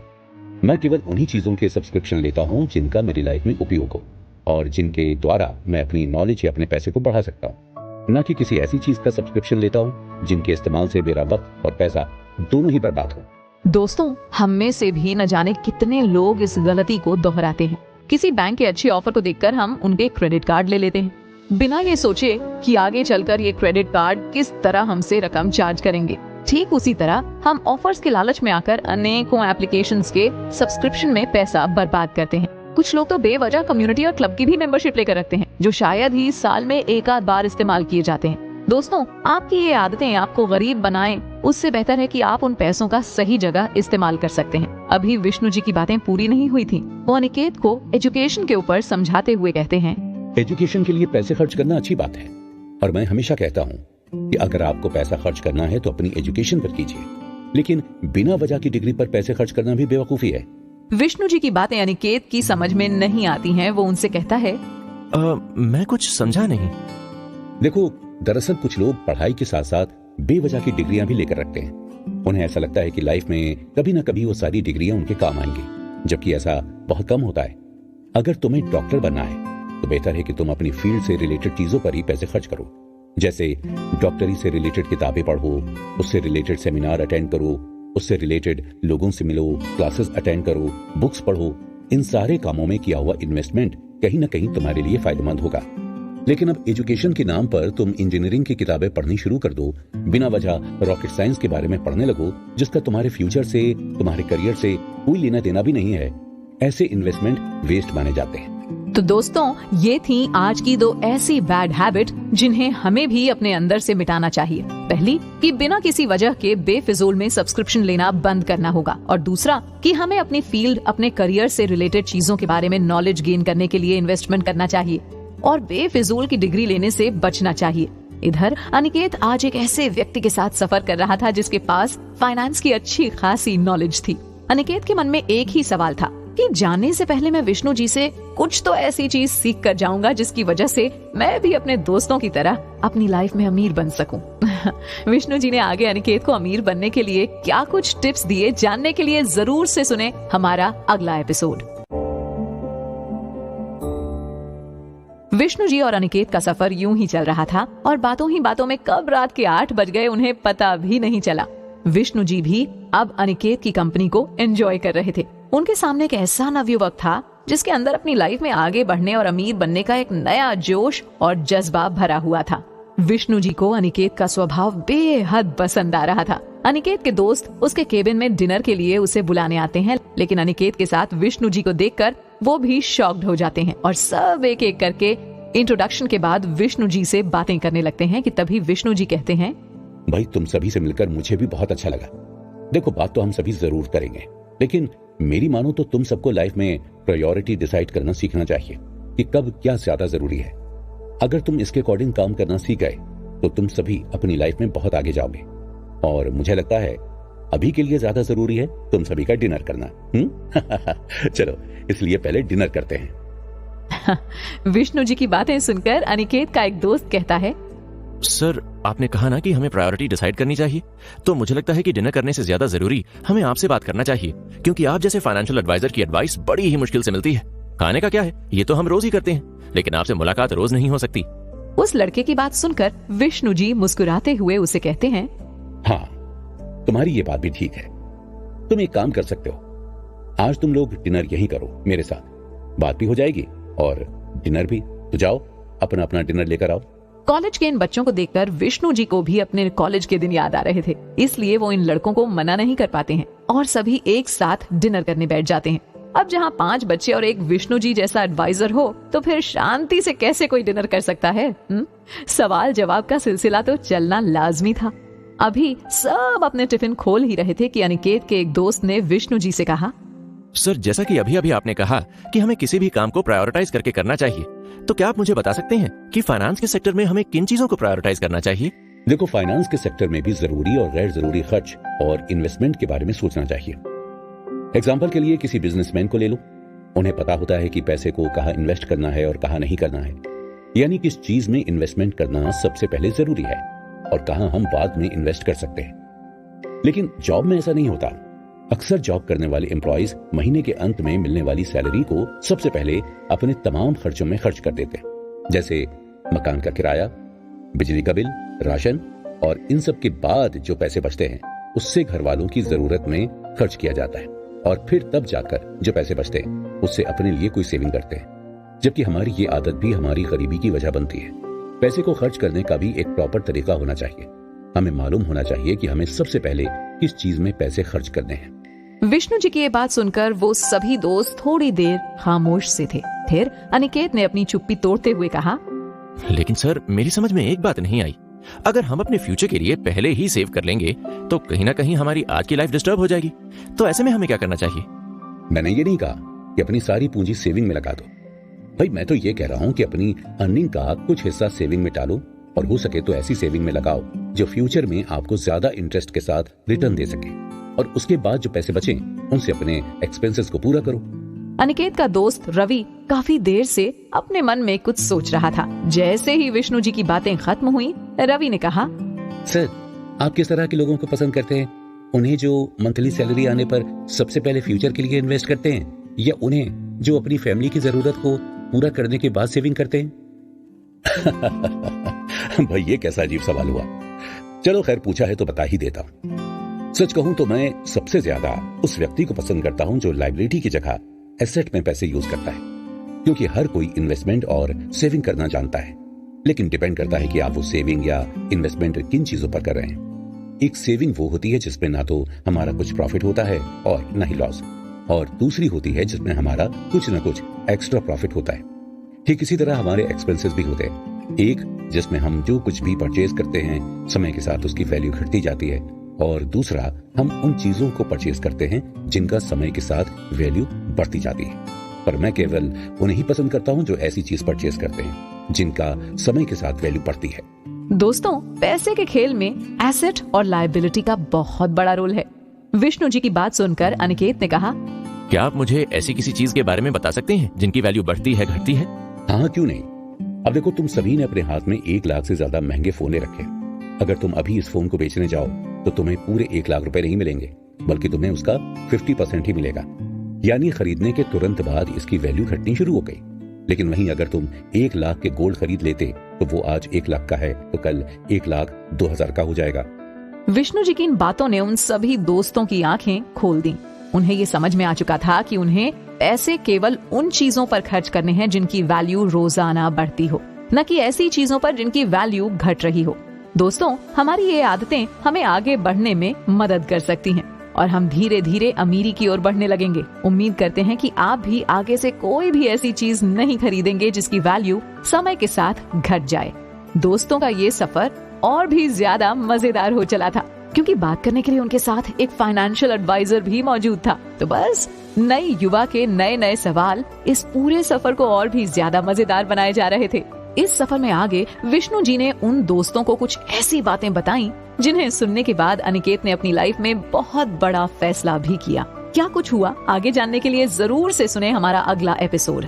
मैं केवल उन्हीं चीजों के सब्सक्रिप्शन लेता हूं जिनका मेरी लाइफ में उपयोग हो और जिनके द्वारा मैं अपनी नॉलेज या अपने पैसे को बढ़ा सकता हूं, न कि किसी ऐसी चीज का सब्सक्रिप्शन लेता हूं जिनके इस्तेमाल से मेरा वक्त और पैसा दोनों ही बर्बाद हो। दोस्तों, हम में से भी न जाने कितने लोग इस गलती को दोहराते हैं। किसी बैंक के अच्छे ऑफर को देखकर हम उनके क्रेडिट कार्ड ले लेते हैं, बिना ये सोचे कि आगे चलकर ये क्रेडिट कार्ड किस तरह हमसे रकम चार्ज करेंगे। ठीक उसी तरह हम ऑफर्स के लालच में आकर अनेकों एप्लीकेशंस के सब्सक्रिप्शन में पैसा बर्बाद करते हैं। कुछ लोग तो बेवजह कम्युनिटी और क्लब की भी मेंबरशिप लेकर रखते हैं, जो शायद ही साल में एक आध बार इस्तेमाल किए जाते हैं। दोस्तों, आपकी ये आदतें आपको गरीब बनाएं, उससे बेहतर है कि आप उन पैसों का सही जगह इस्तेमाल कर सकते हैं। अभी विष्णु जी की बातें पूरी नहीं हुई थी। वो अनिकेत को एजुकेशन के ऊपर समझाते हुए कहते हैं, एजुकेशन के लिए पैसे खर्च करना अच्छी बात है, और मैं हमेशा कहता हूँ कि अगर आपको पैसा खर्च करना है तो अपनी एजुकेशन पर कीजिए, लेकिन बिना वजह की डिग्री पर पैसे खर्च करना भी बेवकूफी है। विष्णु जी की बातें अनिकेत की समझ में नहीं आती हैं। वो उनसे कहता है, मैं कुछ समझा नहीं। देखो, दरअसल कुछ लोग पढ़ाई के साथ साथ बेवजह की डिग्रियां भी लेकर रखते हैं। उन्हें ऐसा लगता है कि लाइफ में कभी ना कभी वो सारी डिग्रियां उनके काम आएंगी, जबकि ऐसा बहुत कम होता है। अगर तुम्हें डॉक्टर बनना है तो बेहतर है कि तुम अपनी फील्ड से रिलेटेड चीजों पर ही पैसे खर्च करो। जैसे डॉक्टरी से रिलेटेड किताबें पढ़ो, उससे रिलेटेड सेमिनार अटेंड करो, उससे रिलेटेड लोगों से मिलो, क्लासेस अटेंड करो, बुक्स पढ़ो। इन सारे कामों में किया हुआ इन्वेस्टमेंट कहीं ना कहीं तुम्हारे लिए फायदेमंद होगा। लेकिन अब एजुकेशन के नाम पर तुम इंजीनियरिंग की किताबें पढ़नी शुरू कर दो, बिना वजह रॉकेट साइंस के बारे में पढ़ने लगो, जिसका तुम्हारे फ्यूचर से, तुम्हारे करियर से कोई लेना देना भी नहीं है। ऐसे इन्वेस्टमेंट वेस्ट माने जाते हैं। तो दोस्तों, ये थी आज की 2 ऐसी बैड हैबिट जिन्हें हमें भी अपने अंदर से मिटाना चाहिए। पहली, कि बिना किसी वजह के बेफिजूल में सब्सक्रिप्शन लेना बंद करना होगा, और दूसरा कि हमें अपनी फील्ड, अपने करियर से रिलेटेड चीजों के बारे में नॉलेज गेन करने के लिए इन्वेस्टमेंट करना चाहिए और बेफिजूल की डिग्री लेने से बचना चाहिए। इधर अनिकेत आज एक ऐसे व्यक्ति के साथ सफर कर रहा था जिसके पास फाइनेंस की अच्छी खासी नॉलेज थी। अनिकेत के मन में एक ही सवाल था कि जाने से पहले मैं विष्णु जी से कुछ तो ऐसी चीज सीख कर जाऊंगा जिसकी वजह से मैं भी अपने दोस्तों की तरह अपनी लाइफ में अमीर बन सकूं। विष्णु जी ने आगे अनिकेत को अमीर बनने के लिए क्या कुछ टिप्स दिए, जानने के लिए जरूर से सुने हमारा अगला एपिसोड। विष्णु जी और अनिकेत का सफर यूं ही चल रहा था और बातों ही बातों में कब रात के 8 बज गए उन्हें पता भी नहीं चला। विष्णु जी भी अब अनिकेत की कंपनी को एंजॉय कर रहे थे। उनके सामने एक ऐसा नवयुवक था जिसके अंदर अपनी लाइफ में आगे बढ़ने और अमीर बनने का एक नया जोश और जज्बा भरा हुआ था। विष्णु जी को अनिकेत का स्वभाव बेहद पसंद आ रहा था। अनिकेत के दोस्त उसके केबिन में डिनर के लिए उसे बुलाने आते हैं, लेकिन अनिकेत के साथ विष्णु जी को देखकर वो भी शॉक्ड हो जाते हैं और सब एक एक करके इंट्रोडक्शन के बाद विष्णु जी से बातें करने लगते हैं कि तभी विष्णु जी कहते हैं, भाई तुम सभी से मिलकर मुझे भी बहुत अच्छा लगा। देखो, बात तो हम सभी जरूर करेंगे, लेकिन मेरी मानो तो तुम सबको लाइफ में प्रायोरिटी डिसाइड करना सीखना चाहिए कि कब क्या ज्यादा जरूरी है। अगर तुम इसके अकॉर्डिंग काम करना सीख गए तो तुम सभी अपनी लाइफ में बहुत आगे जाओगे। और मुझे लगता है अभी के लिए ज्यादा जरूरी है तुम सभी का डिनर करना। चलो इसलिए पहले डिनर करते हैं। विष्णु जी की बातें सुनकर अनिकेत का एक दोस्त कहता है, सर आपने कहा ना कि हमें प्रायोरिटी डिसाइड करनी चाहिए, तो मुझे लगता है कि डिनर करने से ज्यादा जरूरी हमें आपसे बात करना चाहिए, क्योंकि आप जैसे फाइनेंशियल एडवाइजर की एडवाइस बड़ी ही मुश्किल से मिलती है। खाने का क्या है, ये तो हम रोज ही करते हैं, लेकिन आपसे मुलाकात रोज नहीं हो सकती। उस लड़के की बात सुनकर विष्णु जी मुस्कुराते हुए उसे कहते हैं, हाँ तुम्हारी ये बात भी ठीक है। तुम एक काम कर सकते हो, आज तुम लोग डिनर यहीं करो मेरे साथ, बात भी हो जाएगी और डिनर भी। तो जाओ अपना अपना डिनर लेकर आओ। कॉलेज के इन बच्चों को देखकर विष्णु जी को भी अपने कॉलेज के दिन याद आ रहे थे, इसलिए वो इन लड़कों को मना नहीं कर पाते हैं और सभी एक साथ डिनर करने बैठ जाते हैं। अब जहाँ 5 बच्चे और एक विष्णु जी जैसा एडवाइजर हो, तो फिर शांति से कैसे कोई डिनर कर सकता है? सवाल जवाब का सिलसिला तो चलना लाजमी था। अभी सब अपने टिफिन खोल ही रहे थे कि अनिकेत के एक दोस्त ने विष्णु जी से कहा, सर जैसा कि अभी अभी आपने कहा कि हमें किसी भी काम को प्रायोरिटाइज करके करना चाहिए, तो क्या आप मुझे बता सकते हैं कि फाइनेंस के सेक्टर में हमें किन चीजों को प्रायोरिटाइज करना चाहिए? देखो, फाइनेंस के सेक्टर में भी जरूरी और गैर जरूरी खर्च और इन्वेस्टमेंट के बारे में सोचना चाहिए। एग्जाम्पल के लिए किसी बिजनेसमैन को ले लो, उन्हें पता होता है कि पैसे को कहाँ इन्वेस्ट करना है और कहाँ नहीं करना है, यानी किस चीज में इन्वेस्टमेंट करना सबसे पहले जरूरी है और कहाँ हम बाद में इन्वेस्ट कर सकते हैं। लेकिन जॉब में ऐसा नहीं होता। अक्सर जॉब करने वाले एम्प्लॉइज महीने के अंत में मिलने वाली सैलरी को सबसे पहले अपने तमाम खर्चों में खर्च कर देते हैं, जैसे मकान का किराया, बिजली का बिल, राशन, और इन सब के बाद जो पैसे बचते हैं उससे घर वालों की जरूरत में खर्च किया जाता है और फिर तब जाकर जो पैसे बचते हैं उससे अपने लिए कोई सेविंग करते हैं। जबकि हमारी ये आदत भी हमारी गरीबी की वजह बनती है। पैसे को खर्च करने का भी एक प्रॉपर तरीका होना चाहिए। हमें मालूम होना चाहिए कि हमें सबसे पहले किस चीज में पैसे खर्च करने हैं। विष्णु जी की ये बात सुनकर वो सभी दोस्त थोड़ी देर खामोश से थे। फिर अनिकेत ने अपनी चुप्पी तोड़ते हुए कहा, लेकिन सर मेरी समझ में एक बात नहीं आई। अगर हम अपने फ्यूचर के लिए पहले ही सेव कर लेंगे तो कहीं ना कहीं हमारी आज की लाइफ डिस्टर्ब हो जाएगी। तो ऐसे में हमें क्या करना चाहिए? मैंने ये नहीं कहा कि अपनी सारी पूंजी सेविंग में लगा दो भाई, मैं तो ये कह रहा हूँ कि अपनी अर्निंग का कुछ हिस्सा सेविंग में डालो और हो सके तो ऐसी सेविंग में लगाओ जो फ्यूचर में आपको ज्यादा इंटरेस्ट के साथ रिटर्न दे सके, और उसके बाद जो पैसे बचे उनसे अपने एक्सपेंसेस को पूरा करो। अनिकेत का दोस्त रवि काफी देर से अपने मन में कुछ सोच रहा था। जैसे ही विष्णु जी की बातें खत्म हुई, रवि ने कहा, सर आप किस तरह के लोगों को पसंद करते हैं? उन्हें जो मंथली सैलरी आने पर सबसे पहले फ्यूचर के लिए इन्वेस्ट करते हैं, या उन्हें जो अपनी फैमिली की जरूरत को पूरा करने के बाद सेविंग करते हैं? भाई ये कैसा अजीब सवाल हुआ। चलो खैर, पूछा है तो बता ही देता हूं। सच कहूं तो मैं सबसे ज्यादा उस व्यक्ति को पसंद करता हूं जो लायबिलिटी की जगह एसेट में पैसे यूज करता है, क्योंकि हर कोई इन्वेस्टमेंट और सेविंग करना जानता है, लेकिन डिपेंड करता है कि आप वो सेविंग या इन्वेस्टमेंट किन चीजों पर कर रहे हैं। एक सेविंग वो होती है जिसमें ना तो हमारा कुछ प्रॉफिट होता है और ना ही लॉस, और दूसरी होती है जिसमें हमारा कुछ ना कुछ एक्स्ट्रा प्रॉफिट होता है। ठीक इसी तरह हमारे एक्सपेंसेस भी होते हैं, एक जिसमें हम जो कुछ भी परचेज करते हैं समय के साथ उसकी वैल्यू घटती जाती है, और दूसरा हम उन चीजों को परचेज करते हैं जिनका समय के साथ वैल्यू बढ़ती जाती है। पर मैं केवल उन्हें ही पसंद करता हूं जो ऐसी चीज परचेज करते हैं जिनका समय के साथ वैल्यू बढ़ती है। दोस्तों, पैसे के खेल में एसेट और लायबिलिटी का बहुत बड़ा रोल है। विष्णु जी की बात सुनकर अनिकेत ने कहा, क्या आप मुझे ऐसी किसी चीज के बारे में बता सकते हैं जिनकी वैल्यू बढ़ती है, घटती है? हाँ, क्यों नहीं। अब देखो, तुम सभी ने अपने हाथ में 1 लाख से ज्यादा महंगे फोन ले रखे। अगर तुम अभी इस फोन को बेचने जाओ तो तुम्हें पूरे 1 लाख रुपए नहीं मिलेंगे, बल्कि तुम्हें उसका 50% ही मिलेगा, यानी खरीदने के तुरंत बाद इसकी वैल्यू घटनी शुरू हो गई। लेकिन वहीं अगर तुम 1 लाख के गोल्ड खरीद लेते तो वो आज 1 लाख का है तो कल 1,02,000 का हो जाएगा। विष्णु जी की इन बातों ने उन सभी दोस्तों की आंखें खोल दी। उन्हें ये समझ में आ चुका था कि उन्हें पैसे केवल उन चीजों पर खर्च करने हैं जिनकी वैल्यू रोजाना बढ़ती हो, न कि ऐसी चीजों पर जिनकी वैल्यू घट रही हो। दोस्तों, हमारी ये आदतें हमें आगे बढ़ने में मदद कर सकती हैं और हम धीरे धीरे अमीरी की ओर बढ़ने लगेंगे। उम्मीद करते हैं कि आप भी आगे से कोई भी ऐसी चीज नहीं खरीदेंगे जिसकी वैल्यू समय के साथ घट जाए। दोस्तों का ये सफर और भी ज्यादा मजेदार हो चला था, क्योंकि बात करने के लिए उनके साथ एक फाइनेंशियल एडवाइजर भी मौजूद था। तो बस नई युवा के नए नए सवाल इस पूरे सफर को और भी ज्यादा मजेदार बनाए जा रहे थे। इस सफर में आगे विष्णु जी ने उन दोस्तों को कुछ ऐसी बातें बताई जिन्हें सुनने के बाद अनिकेत ने अपनी लाइफ में बहुत बड़ा फैसला भी किया। क्या कुछ हुआ, आगे जानने के लिए जरूर से सुने हमारा अगला एपिसोड।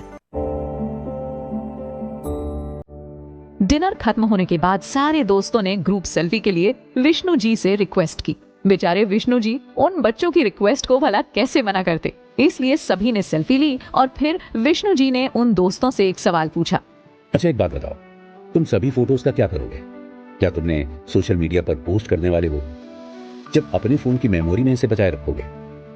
डिनर खत्म होने के बाद सारे दोस्तों ने ग्रुप सेल्फी के लिए विष्णु जी से रिक्वेस्ट की। बेचारे विष्णु जी उन बच्चों की रिक्वेस्ट को भला कैसे मना करते, इसलिए सभी ने सेल्फी ली और फिर विष्णु जी ने उन दोस्तों से एक सवाल पूछा। अच्छा एक बात बताओ, तुम सभी फोटोज का क्या करोगे? क्या तुमने सोशल मीडिया पर पोस्ट करने वाले हो, जब अपने फोन की मेमोरी में इसे बचाए रखोगे?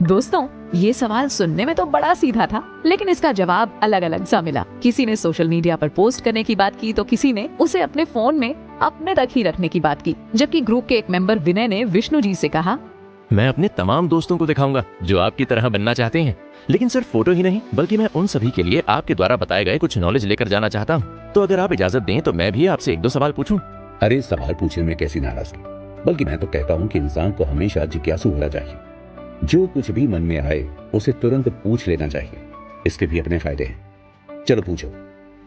दोस्तों, ये सवाल सुनने में तो बड़ा सीधा था, लेकिन इसका जवाब अलग अलग सा मिला। किसी ने सोशल मीडिया पर पोस्ट करने की बात की तो किसी ने उसे अपने फोन में अपने तक ही रखने की बात की। जबकि ग्रुप के एक मेंबर विनय ने विष्णु जी से कहा, मैं अपने तमाम दोस्तों को दिखाऊंगा जो आपकी तरह बनना चाहते हैं, लेकिन सिर्फ फोटो ही नहीं बल्कि मैं उन सभी के लिए आपके द्वारा बताए गए कुछ नॉलेज लेकर जाना चाहता हूँ। तो अगर आप इजाजत दें तो मैं भी आपसे एक दो सवाल पूछूं। अरे सवाल पूछने में कैसी नाराजगी, बल्कि मैं तो कहता हूँ कि इंसान को हमेशा जिज्ञासु होना चाहिए। जो कुछ भी मन में आए उसे तुरंत पूछ लेना चाहिए, इसके भी अपने फायदे हैं। चलो पूछो।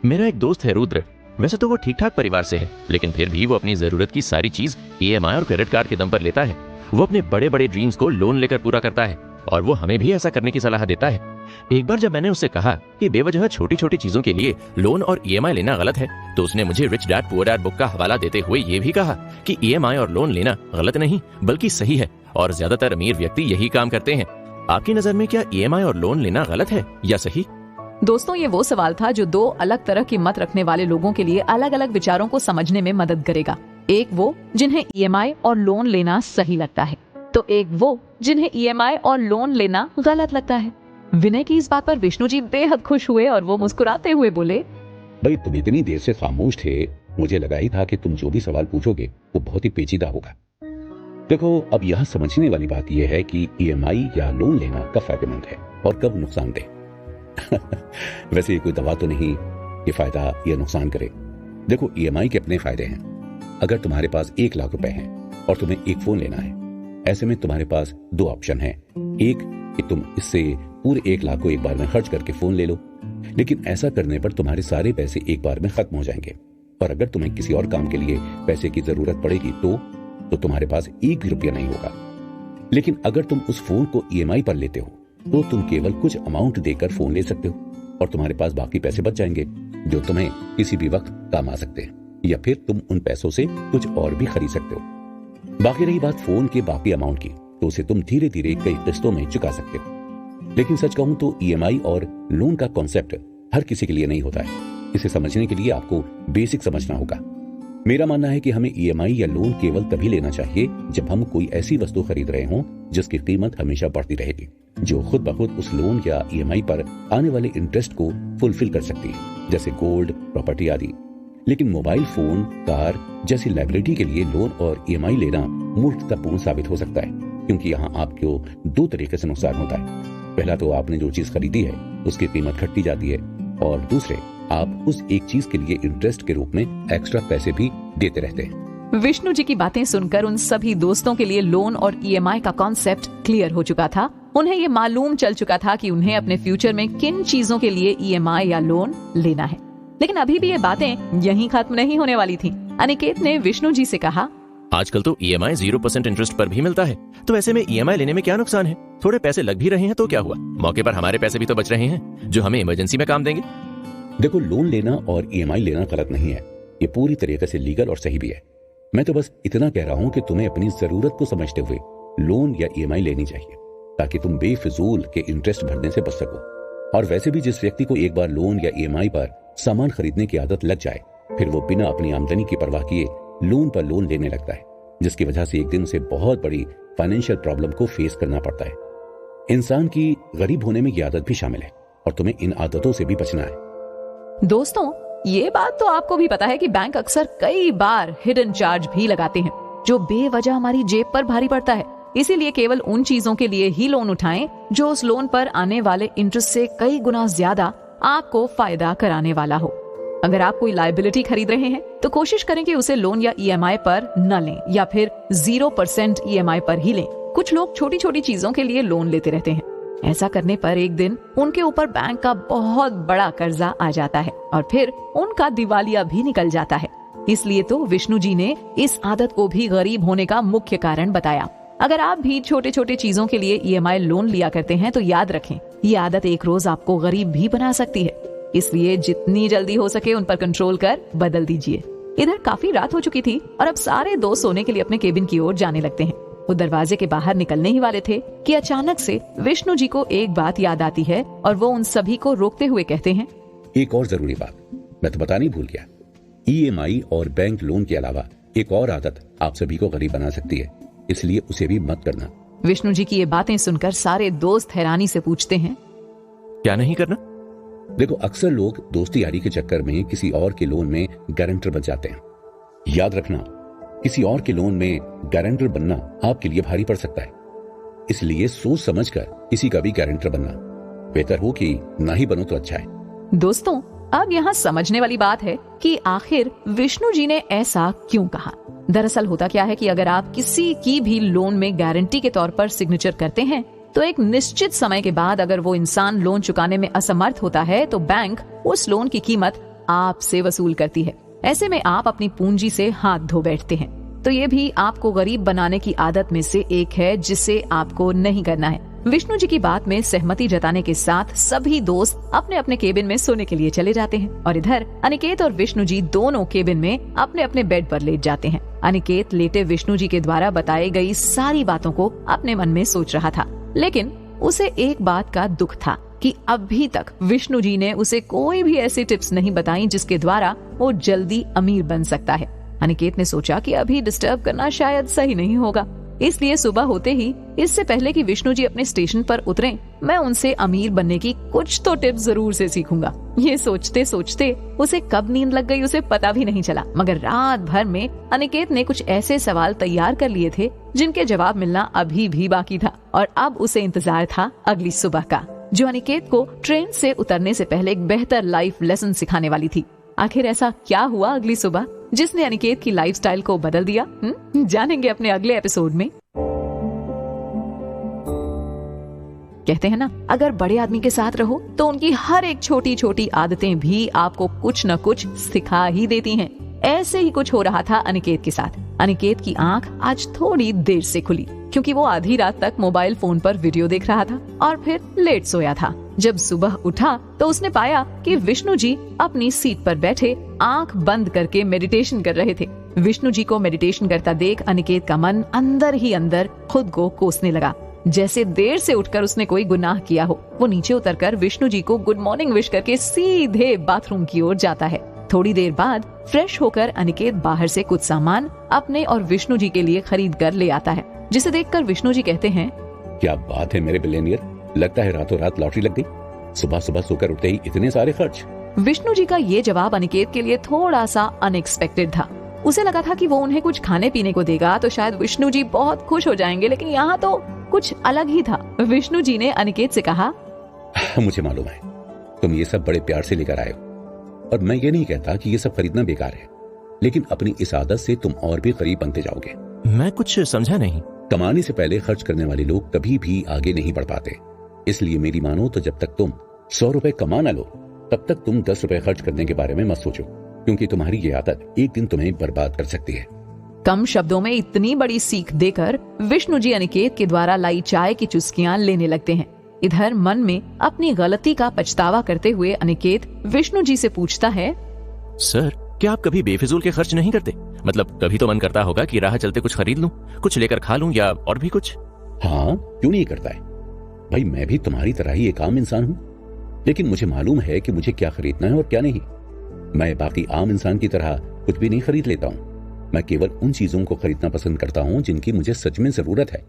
मेरा एक दोस्त है रुद्र। वैसे तो वो ठीक ठाक परिवार से है, लेकिन फिर भी वो अपनी जरूरत की सारी चीज EMI और क्रेडिट कार्ड के दम पर लेता है। वो अपने बड़े बड़े ड्रीम्स को लोन लेकर पूरा करता है और वो हमें भी ऐसा करने की सलाह देता है। एक बार जब मैंने उससे कहा कि बेवजह छोटी छोटी चीजों के लिए लोन और EMI लेना गलत है, तो उसने मुझे rich dad poor dad book का हवाला देते हुए ये भी कहा कि EMI और लोन लेना गलत नहीं बल्कि सही है और ज्यादातर अमीर व्यक्ति यही काम करते हैं। आपकी नजर में क्या EMI और लोन लेना गलत है या सही? दोस्तों, ये वो सवाल था जो दो अलग तरह की मत रखने वाले लोगों के लिए अलग अलग विचारों को समझने में मदद करेगा। एक वो जिन्हें EMI और लोन लेना सही लगता है, तो एक वो जिन्हें EMI और लोन लेना गलत लगता है। विनय की इस बात पर विष्णु जी बेहद खुश हुए और वो मुस्कुराते हुए बोले, भाई तुम इतनी देर से खामोश थे, मुझे लगा ही था कि तुम जो भी सवाल पूछोगे वो बहुत ही पेचीदा होगा। देखो, अब यहाँ समझने वाली बात यह है कि EMI या लोन लेना कब फायदेमंद है और कब नुकसानदेह। वैसे ये कोई दवा तो नहीं कि फायदा या नुकसान करे। देखो, EMI के अपने फायदे हैं। अगर तुम्हारे पास 1 लाख रुपए हैं और तुम्हें एक फोन लेना है, ऐसे में तुम्हारे पास 2 ऑप्शन हैं। एक कि तुम इससे पूरे 1 लाख को एक बार में खर्च करके फोन ले लो, लेकिन ऐसा करने पर तुम्हारे सारे पैसे एक बार में खत्म हो जाएंगे और अगर तुम्हें किसी और काम के लिए पैसे की जरूरत पड़ेगी तो तुम्हारे पास 1 भी रुपया नहीं होगा। लेकिन अगर तुम उस फोन को EMI पर लेते हो तो तुम केवल कुछ अमाउंट देकर फोन ले सकते हो और तुम्हारे पास बाकी पैसे बच जाएंगे जो तुम्हें किसी भी वक्त काम आ सकते हैं, या फिर तुम उन पैसों से कुछ और भी खरीद सकते हो। बाकी रही बात फोन के बाकी अमाउंट की, तो उसे तुम धीरे धीरे कई किस्तों में चुका सकते हो। लेकिन सच कहूं तो EMI और लोन का कॉन्सेप्ट हर किसी के लिए नहीं होता है। इसे समझने के लिए आपको बेसिक समझना होगा। मेरा मानना है कि हमें EMI या लोन केवल तभी लेना चाहिए जब हम कोई ऐसी वस्तु खरीद रहे हों जिसकी कीमत हमेशा बढ़ती रहेगी, जो खुद ब खुद उस लोन या EMI पर आने वाले इंटरेस्ट को फुलफिल कर सकती है, जैसे गोल्ड, प्रॉपर्टी आदि। लेकिन मोबाइल फोन, कार जैसी लाइबिलिटी के लिए लोन और EMI लेना मूर्खतापूर्ण साबित हो सकता है, क्योंकि यहाँ आपको 2 तरीके से नुकसान होता है। पहला तो आपने जो चीज खरीदी है उसकी कीमत घटती जाती है, और दूसरे आप उस एक चीज के लिए इंटरेस्ट के रूप में एक्स्ट्रा पैसे भी देते रहते हैं। विष्णु जी की बातें सुनकर उन सभी दोस्तों के लिए लोन और EMI का कॉन्सेप्ट क्लियर हो चुका था। उन्हें ये मालूम चल चुका था कि उन्हें अपने फ्यूचर में किन चीजों के लिए EMI या लोन लेना है। लेकिन अभी भी ये बातें यहीं खत्म नहीं होने वाली थी। अनिकेत ने विष्णु जी से कहा, आजकल तो EMI 0% इंटरेस्ट पर भी मिलता है, तो ऐसे में EMI लेने में क्या नुकसान है? थोड़े पैसे लग भी रहे हैं तो क्या हुआ, मौके पर हमारे पैसे भी तो बच रहे हैं जो हमें इमरजेंसी में काम देंगे। देखो, लोन लेना और EMI लेना गलत नहीं है, ये पूरी तरीके से लीगल और सही भी है। मैं तो बस इतना कह रहा हूँ कि तुम्हें अपनी जरूरत को समझते हुए लोन या EMI लेनी चाहिए, ताकि तुम बेफिजूल के इंटरेस्ट भरने से बच सको। और वैसे भी जिस व्यक्ति को एक बार लोन या EMI पर सामान खरीदने की आदत लग जाए, फिर वो बिना अपनी आमदनी की परवाह किए लोन पर लोन लेने लगता है, जिसकी वजह से एक दिन उसे बहुत बड़ी फाइनेंशियल प्रॉब्लम को फेस करना पड़ता है। इंसान की गरीब होने में ये आदत भी शामिल है और तुम्हें इन आदतों से भी बचना है। दोस्तों, ये बात तो आपको भी पता है कि बैंक अक्सर कई बार हिडन चार्ज भी लगाते हैं जो बेवजह हमारी जेब पर भारी पड़ता है। इसीलिए केवल उन चीजों के लिए ही लोन उठाएं जो उस लोन पर आने वाले इंटरेस्ट से कई गुना ज्यादा आपको फायदा कराने वाला हो। अगर आप कोई लायबिलिटी खरीद रहे हैं तो कोशिश करें कि उसे लोन या EMI पर न लें, या फिर 0% EMI पर ही लें। कुछ लोग छोटी छोटी चीजों के लिए लोन लेते रहते हैं, ऐसा करने पर एक दिन उनके ऊपर बैंक का बहुत बड़ा कर्जा आ जाता है और फिर उनका दिवालिया भी निकल जाता है। इसलिए तो विष्णु जी ने इस आदत को भी गरीब होने का मुख्य कारण बताया। अगर आप भी छोटे छोटे चीजों के लिए EMI लोन लिया करते हैं तो याद रखें, ये आदत एक रोज आपको गरीब भी बना सकती है। इसलिए जितनी जल्दी हो सके उन पर कंट्रोल कर बदल दीजिए। इधर काफी रात हो चुकी थी और अब सारे दोस्त सोने के लिए अपने केबिन की ओर जाने लगते हैं। वो दरवाजे के बाहर निकलने ही वाले थे कि अचानक से विष्णु जी को एक बात याद आती है और वो उन सभी को रोकते हुए कहते हैं, एक और जरूरी बात मैं तो बताना ही भूल गया। EMI और बैंक लोन के अलावा एक और आदत आप सभी को गरीब बना सकती है, इसलिए उसे भी मत करना। विष्णु जी की ये बातें सुनकर सारे दोस्त हैरानी से पूछते हैं, क्या नहीं करना? देखो, अक्सर लोग दोस्ती यारी के चक्कर में किसी और के लोन में गारंटर बन जाते हैं। याद रखना, किसी और के लोन में गारंटर बनना आपके लिए भारी पड़ सकता है, इसलिए सोच समझकर किसी का भी गारंटर बनना बेहतर हो कि ना ही बनो तो अच्छा है। दोस्तों, अब यहाँ समझने वाली बात है कि आखिर विष्णु जी ने ऐसा क्यों कहा। दरअसल होता क्या है कि अगर आप किसी की भी लोन में गारंटी के तौर पर सिग्नेचर करते हैं तो एक निश्चित समय के बाद अगर वो इंसान लोन चुकाने में असमर्थ होता है तो बैंक उस लोन की कीमत आपसे वसूल करती है। ऐसे में आप अपनी पूंजी से हाथ धो बैठते हैं। तो ये भी आपको गरीब बनाने की आदत में से एक है जिसे आपको नहीं करना है। विष्णु जी की बात में सहमति जताने के साथ सभी दोस्त अपने अपने केबिन में सोने के लिए चले जाते हैं और इधर अनिकेत और विष्णु जी दोनों केबिन में अपने अपने बेड पर लेट जाते हैं। अनिकेत लेटे विष्णु जी के द्वारा बताई गई सारी बातों को अपने मन में सोच रहा था, लेकिन उसे एक बात का दुख था कि अभी तक विष्णु जी ने उसे कोई भी ऐसी टिप्स नहीं बताई जिसके द्वारा वो जल्दी अमीर बन सकता है। अनिकेत ने सोचा कि अभी डिस्टर्ब करना शायद सही नहीं होगा, इसलिए सुबह होते ही इससे पहले कि विष्णु जी अपने स्टेशन पर उतरें, मैं उनसे अमीर बनने की कुछ तो टिप्स जरूर से सीखूंगा। ये सोचते सोचते उसे कब नींद लग गई उसे पता भी नहीं चला, मगर रात भर में अनिकेत ने कुछ ऐसे सवाल तैयार कर लिए थे जिनके जवाब मिलना अभी भी बाकी था और अब उसे इंतजार था अगली सुबह का, जो अनिकेत को ट्रेन से उतरने से पहले एक बेहतर लाइफ लेसन सिखाने वाली थी। आखिर ऐसा क्या हुआ अगली सुबह जिसने अनिकेत की लाइफस्टाइल को बदल दिया? जानेंगे अपने अगले एपिसोड में। कहते हैं ना, अगर बड़े आदमी के साथ रहो तो उनकी हर एक छोटी छोटी आदतें भी आपको कुछ न कुछ सिखा ही देती हैं। ऐसे ही कुछ हो रहा था अनिकेत के साथ। अनिकेत की आंख आज थोड़ी देर से खुली क्योंकि वो आधी रात तक मोबाइल फोन पर वीडियो देख रहा था और फिर लेट सोया था। जब सुबह उठा तो उसने पाया कि विष्णु जी अपनी सीट पर बैठे आंख बंद करके मेडिटेशन कर रहे थे। विष्णु जी को मेडिटेशन करता देख अनिकेत का मन अंदर ही अंदर खुद को कोसने लगा, जैसे देर से उठकर उसने कोई गुनाह किया हो। वो नीचे उतरकर विष्णु जी को गुड मॉर्निंग विश करके सीधे बाथरूम की ओर जाता है। थोड़ी देर बाद फ्रेश होकर अनिकेत बाहर से कुछ सामान अपने और विष्णु जी के लिए खरीद कर ले आता है, जिसे देखकर विष्णु जी कहते हैं, क्या बात है मेरे बिलियनियर, लगता है रातों रात लॉटरी लग गई। सुबह सुबह सोकर उठते ही इतने सारे खर्च। विष्णु जी का ये जवाब अनिकेत के लिए थोड़ा सा अनएक्सपेक्टेड था। उसे लगा था कि वो उन्हें कुछ खाने पीने को देगा तो शायद विष्णु जी बहुत खुश हो जाएंगे, लेकिन यहाँ तो कुछ अलग ही था। विष्णु जी ने अनिकेत से कहा, मुझे मालूम है तुम ये सब बड़े प्यार से लेकर आए हो और मैं ये नहीं कहता कि ये सब खरीदना बेकार है, लेकिन अपनी इस आदत से तुम और भी करीब बनते जाओगे। मैं कुछ समझा नहीं। कमाने से पहले खर्च करने वाले लोग कभी भी आगे नहीं बढ़ पाते, इसलिए मेरी मानो तो जब तक तुम 100 रुपए कमा ना लो तब तक तुम 10 रुपए खर्च करने के बारे में मत सोचो, क्योंकि तुम्हारी ये आदत एक दिन तुम्हें बर्बाद कर सकती है। कम शब्दों में इतनी बड़ी सीख देकर विष्णु जी अनिकेत के द्वारा लाई चाय की चुस्कियां लेने लगते हैं। इधर मन में अपनी गलती का पछतावा करते हुए अनिकेत विष्णु जी से पूछता है, सर क्या आप कभी बेफिजूल के खर्च नहीं करते? मतलब कभी तो मन करता होगा कि राह चलते कुछ खरीद लूं, कुछ लेकर खा लूं या और भी कुछ। हाँ, क्यों नहीं करता है भाई, मैं भी तुम्हारी तरह ही एक आम इंसान हूँ, लेकिन मुझे मालूम है कि मुझे क्या खरीदना है और क्या नहीं। मैं बाकी आम इंसान की तरह कुछ भी नहीं खरीद लेता हूँ। मैं केवल उन चीजों को खरीदना पसंद करता हूँ जिनकी मुझे सच में जरूरत है।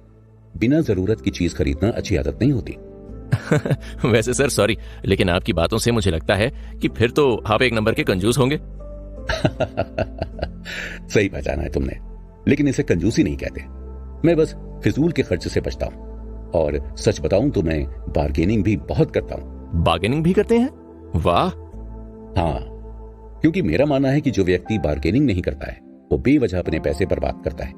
बिना जरूरत की चीज खरीदना अच्छी आदत नहीं होती। वैसे सर सॉरी, लेकिन आपकी बातों से मुझे लगता है कि फिर तो आप एक नंबर के कंजूस होंगे। सही पहचाना है तुमने, लेकिन इसे कंजूसी नहीं कहते। मैं बस फिजूल के खर्च से बचता हूँ और सच बताऊं तो मैं बार्गेनिंग भी बहुत करता हूँ। बार्गेनिंग भी करते हैं? वाह। हाँ, क्योंकि मेरा मानना है कि जो व्यक्ति बार्गेनिंग नहीं करता है वो बेवजह अपने पैसे बर्बाद करता है।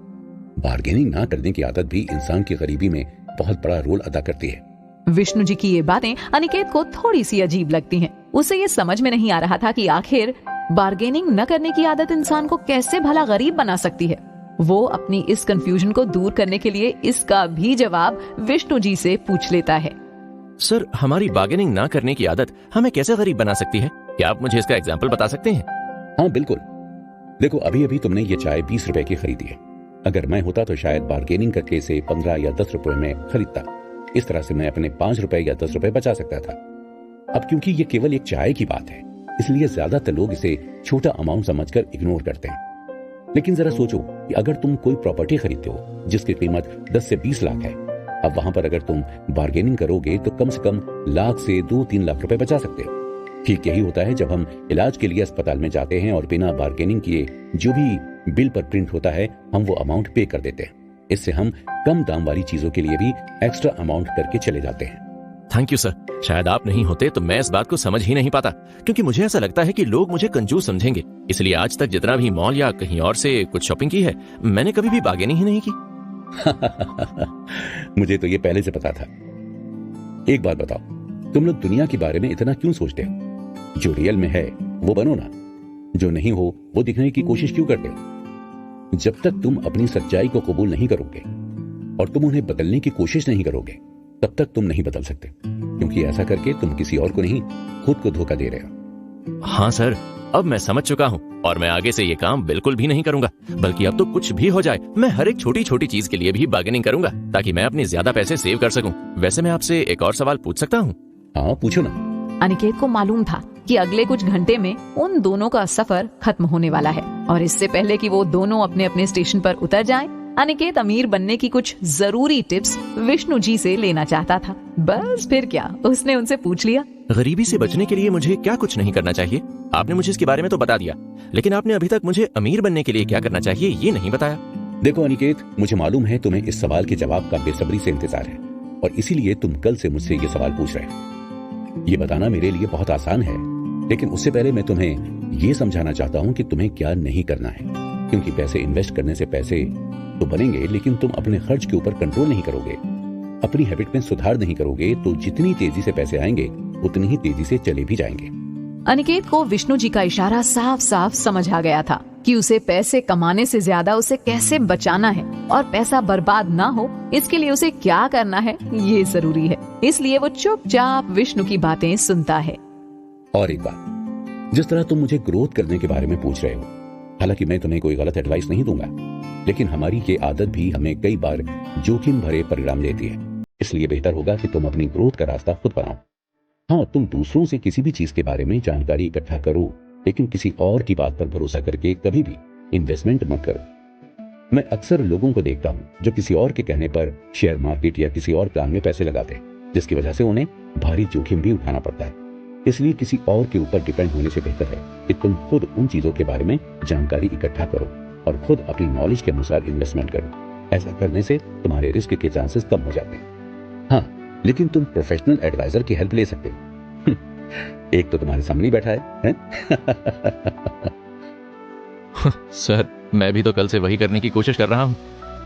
बार्गेनिंग ना करने की आदत भी इंसान की गरीबी में बहुत बड़ा रोल अदा करती है। विष्णु जी की ये बातें अनिकेत को थोड़ी सी अजीब लगती हैं। उसे ये समझ में नहीं आ रहा था कि आखिर बार्गेनिंग न करने की आदत इंसान को कैसे भला गरीब बना सकती है। वो अपनी इस कंफ्यूजन को दूर करने के लिए इसका भी जवाब विष्णु जी से पूछ लेता है। सर, हमारी बार्गेनिंग ना करने की आदत हमें कैसे गरीब बना सकती है? क्या आप मुझे इसका एग्जाम्पल बता सकते हैं? हाँ बिल्कुल। देखो, अभी अभी तुमने ये चाय 20 रुपए की खरीदी है। अगर मैं होता तो शायद बार्गेनिंग करके इसे 15 या 10 रुपए में खरीदता। इस तरह से मैं अपने 5 रुपए या 10 रुपए बचा सकता था। अब क्योंकि ये केवल एक चाय की बात है, इसलिए ज्यादातर लोग इसे छोटा अमाउंट समझकर इग्नोर करते हैं। लेकिन जरा सोचो कि अगर तुम कोई प्रॉपर्टी खरीदते हो जिसकी कीमत 10 से 20 लाख है, अब वहां पर अगर तुम बार्गेनिंग करोगे तो कम से कम लाख से 2-3 लाख रुपए बचा सकते हो। ठीक यही होता है जब हम इलाज के लिए अस्पताल में जाते हैं और बिना बार्गेनिंग किए जो भी बिल पर प्रिंट होता है हम वो अमाउंट पे कर देते हैं। इससे हम कम दाम वाली चीजों के लिए भी एक्स्ट्रा अमाउंट करके चले जाते हैं। Thank you sir. शायद आप नहीं होते तो मैं इस बात को समझ ही नहीं पाता, क्योंकि मुझे ऐसा लगता है कि लोग मुझे कंजूस समझेंगे। इसलिए आज तक जितना भी मॉल या कहीं और से कुछ शॉपिंग की है, मैंने कभी भी बार्गेनिंग ही नहीं की। मुझे तो ये पहले से पता था। एक बात बताओ, तुम लोग दुनिया के बारे में इतना क्यों सोचते हो? जो रियल में है वो बनो ना, जो नहीं हो वो दिखने की कोशिश क्यों करते हो? जब तक तुम अपनी सच्चाई को कबूल नहीं करोगे और तुम उन्हें बदलने की कोशिश नहीं करोगे, तब तक तुम नहीं बदल सकते, क्योंकि ऐसा करके तुम किसी और को नहीं, खुद को धोखा दे रहे हो। हाँ सर, अब मैं समझ चुका हूँ और मैं आगे से ये काम बिल्कुल भी नहीं करूंगा। बल्कि अब तो कुछ भी हो जाए, मैं हर एक छोटी छोटी चीज के लिए भी बार्गेनिंग करूंगा, ताकि मैं अपने ज्यादा पैसे सेव कर सकूं। वैसे मैं आपसे एक और सवाल पूछ सकता हूँ? हाँ पूछो ना। अनिकेत को मालूम था कि अगले कुछ घंटे में उन दोनों का सफर खत्म होने वाला है, और इससे पहले कि वो दोनों अपने अपने स्टेशन पर उतर जाएं, अनिकेत अमीर बनने की कुछ जरूरी टिप्स विष्णु जी से लेना चाहता था। बस फिर क्या, उसने उनसे पूछ लिया, गरीबी से बचने के लिए मुझे क्या कुछ नहीं करना चाहिए? आपने मुझे इसके बारे में तो बता दिया, लेकिन आपने अभी तक मुझे अमीर बनने के लिए क्या करना चाहिए ये नहीं बताया। देखो अनिकेत, मुझे मालूम है तुम्हें इस सवाल के जवाब का बेसब्री से इंतजार है, और इसीलिए तुम कल से मुझसे ये सवाल पूछ रहे हो। ये बताना मेरे लिए बहुत आसान है, लेकिन उससे पहले मैं तुम्हें ये समझाना चाहता हूँ कि तुम्हें क्या नहीं करना है। क्योंकि पैसे इन्वेस्ट करने से पैसे तो बनेंगे, लेकिन तुम अपने खर्च के ऊपर कंट्रोल नहीं करोगे, अपनी हैबिट में सुधार नहीं करोगे, तो जितनी तेजी से पैसे आएंगे उतनी ही तेजी से चले भी जाएंगे। अनिकेत को विष्णु जी का इशारा साफ साफ समझ आ गया था कि उसे पैसे कमाने से ज्यादा उसे कैसे बचाना है, और पैसा बर्बाद ना हो इसके लिए उसे क्या करना है ये जरूरी है। इसलिए वो चुपचाप विष्णु की बातें सुनता है। और एक बात, जिस तरह तुम मुझे ग्रोथ करने के बारे में पूछ रहे हो, हालांकि मैं तुम्हें कोई गलत एडवाइस नहीं दूंगा, लेकिन हमारी ये आदत भी हमें कई बार जोखिम भरे परिणाम देती है। इसलिए बेहतर होगा कि तुम अपनी ग्रोथ का रास्ता खुद बनाओ। हाँ, तुम दूसरों से किसी भी चीज के बारे में जानकारी इकट्ठा करो, लेकिन किसी और की बात पर भरोसा करके कभी भी इन्वेस्टमेंट मत करो। मैं अक्सर लोगों को देखता हूँ जो किसी और के कहने पर शेयर मार्केट या किसी और प्लान में पैसे लगाते हैं, जिसकी वजह से उन्हें भारी जोखिम भी उठाना पड़ता है। इसलिए किसी और के ऊपर डिपेंड होने से बेहतर है कि तुम खुद उन चीजों के बारे में जानकारी इकट्ठा करो और खुद अपनी नॉलेज के अनुसार इन्वेस्टमेंट करो। ऐसा करने से तुम्हारे रिस्क के चांसेस कम हो जाते हैं। हाँ, लेकिन तुम प्रोफेशनल एडवाइजर की हेल्प ले सकते हो। एक तो तुम्हारे सामने बैठा है? सर, मैं भी तो कल से वही करने की कोशिश कर रहा हूँ।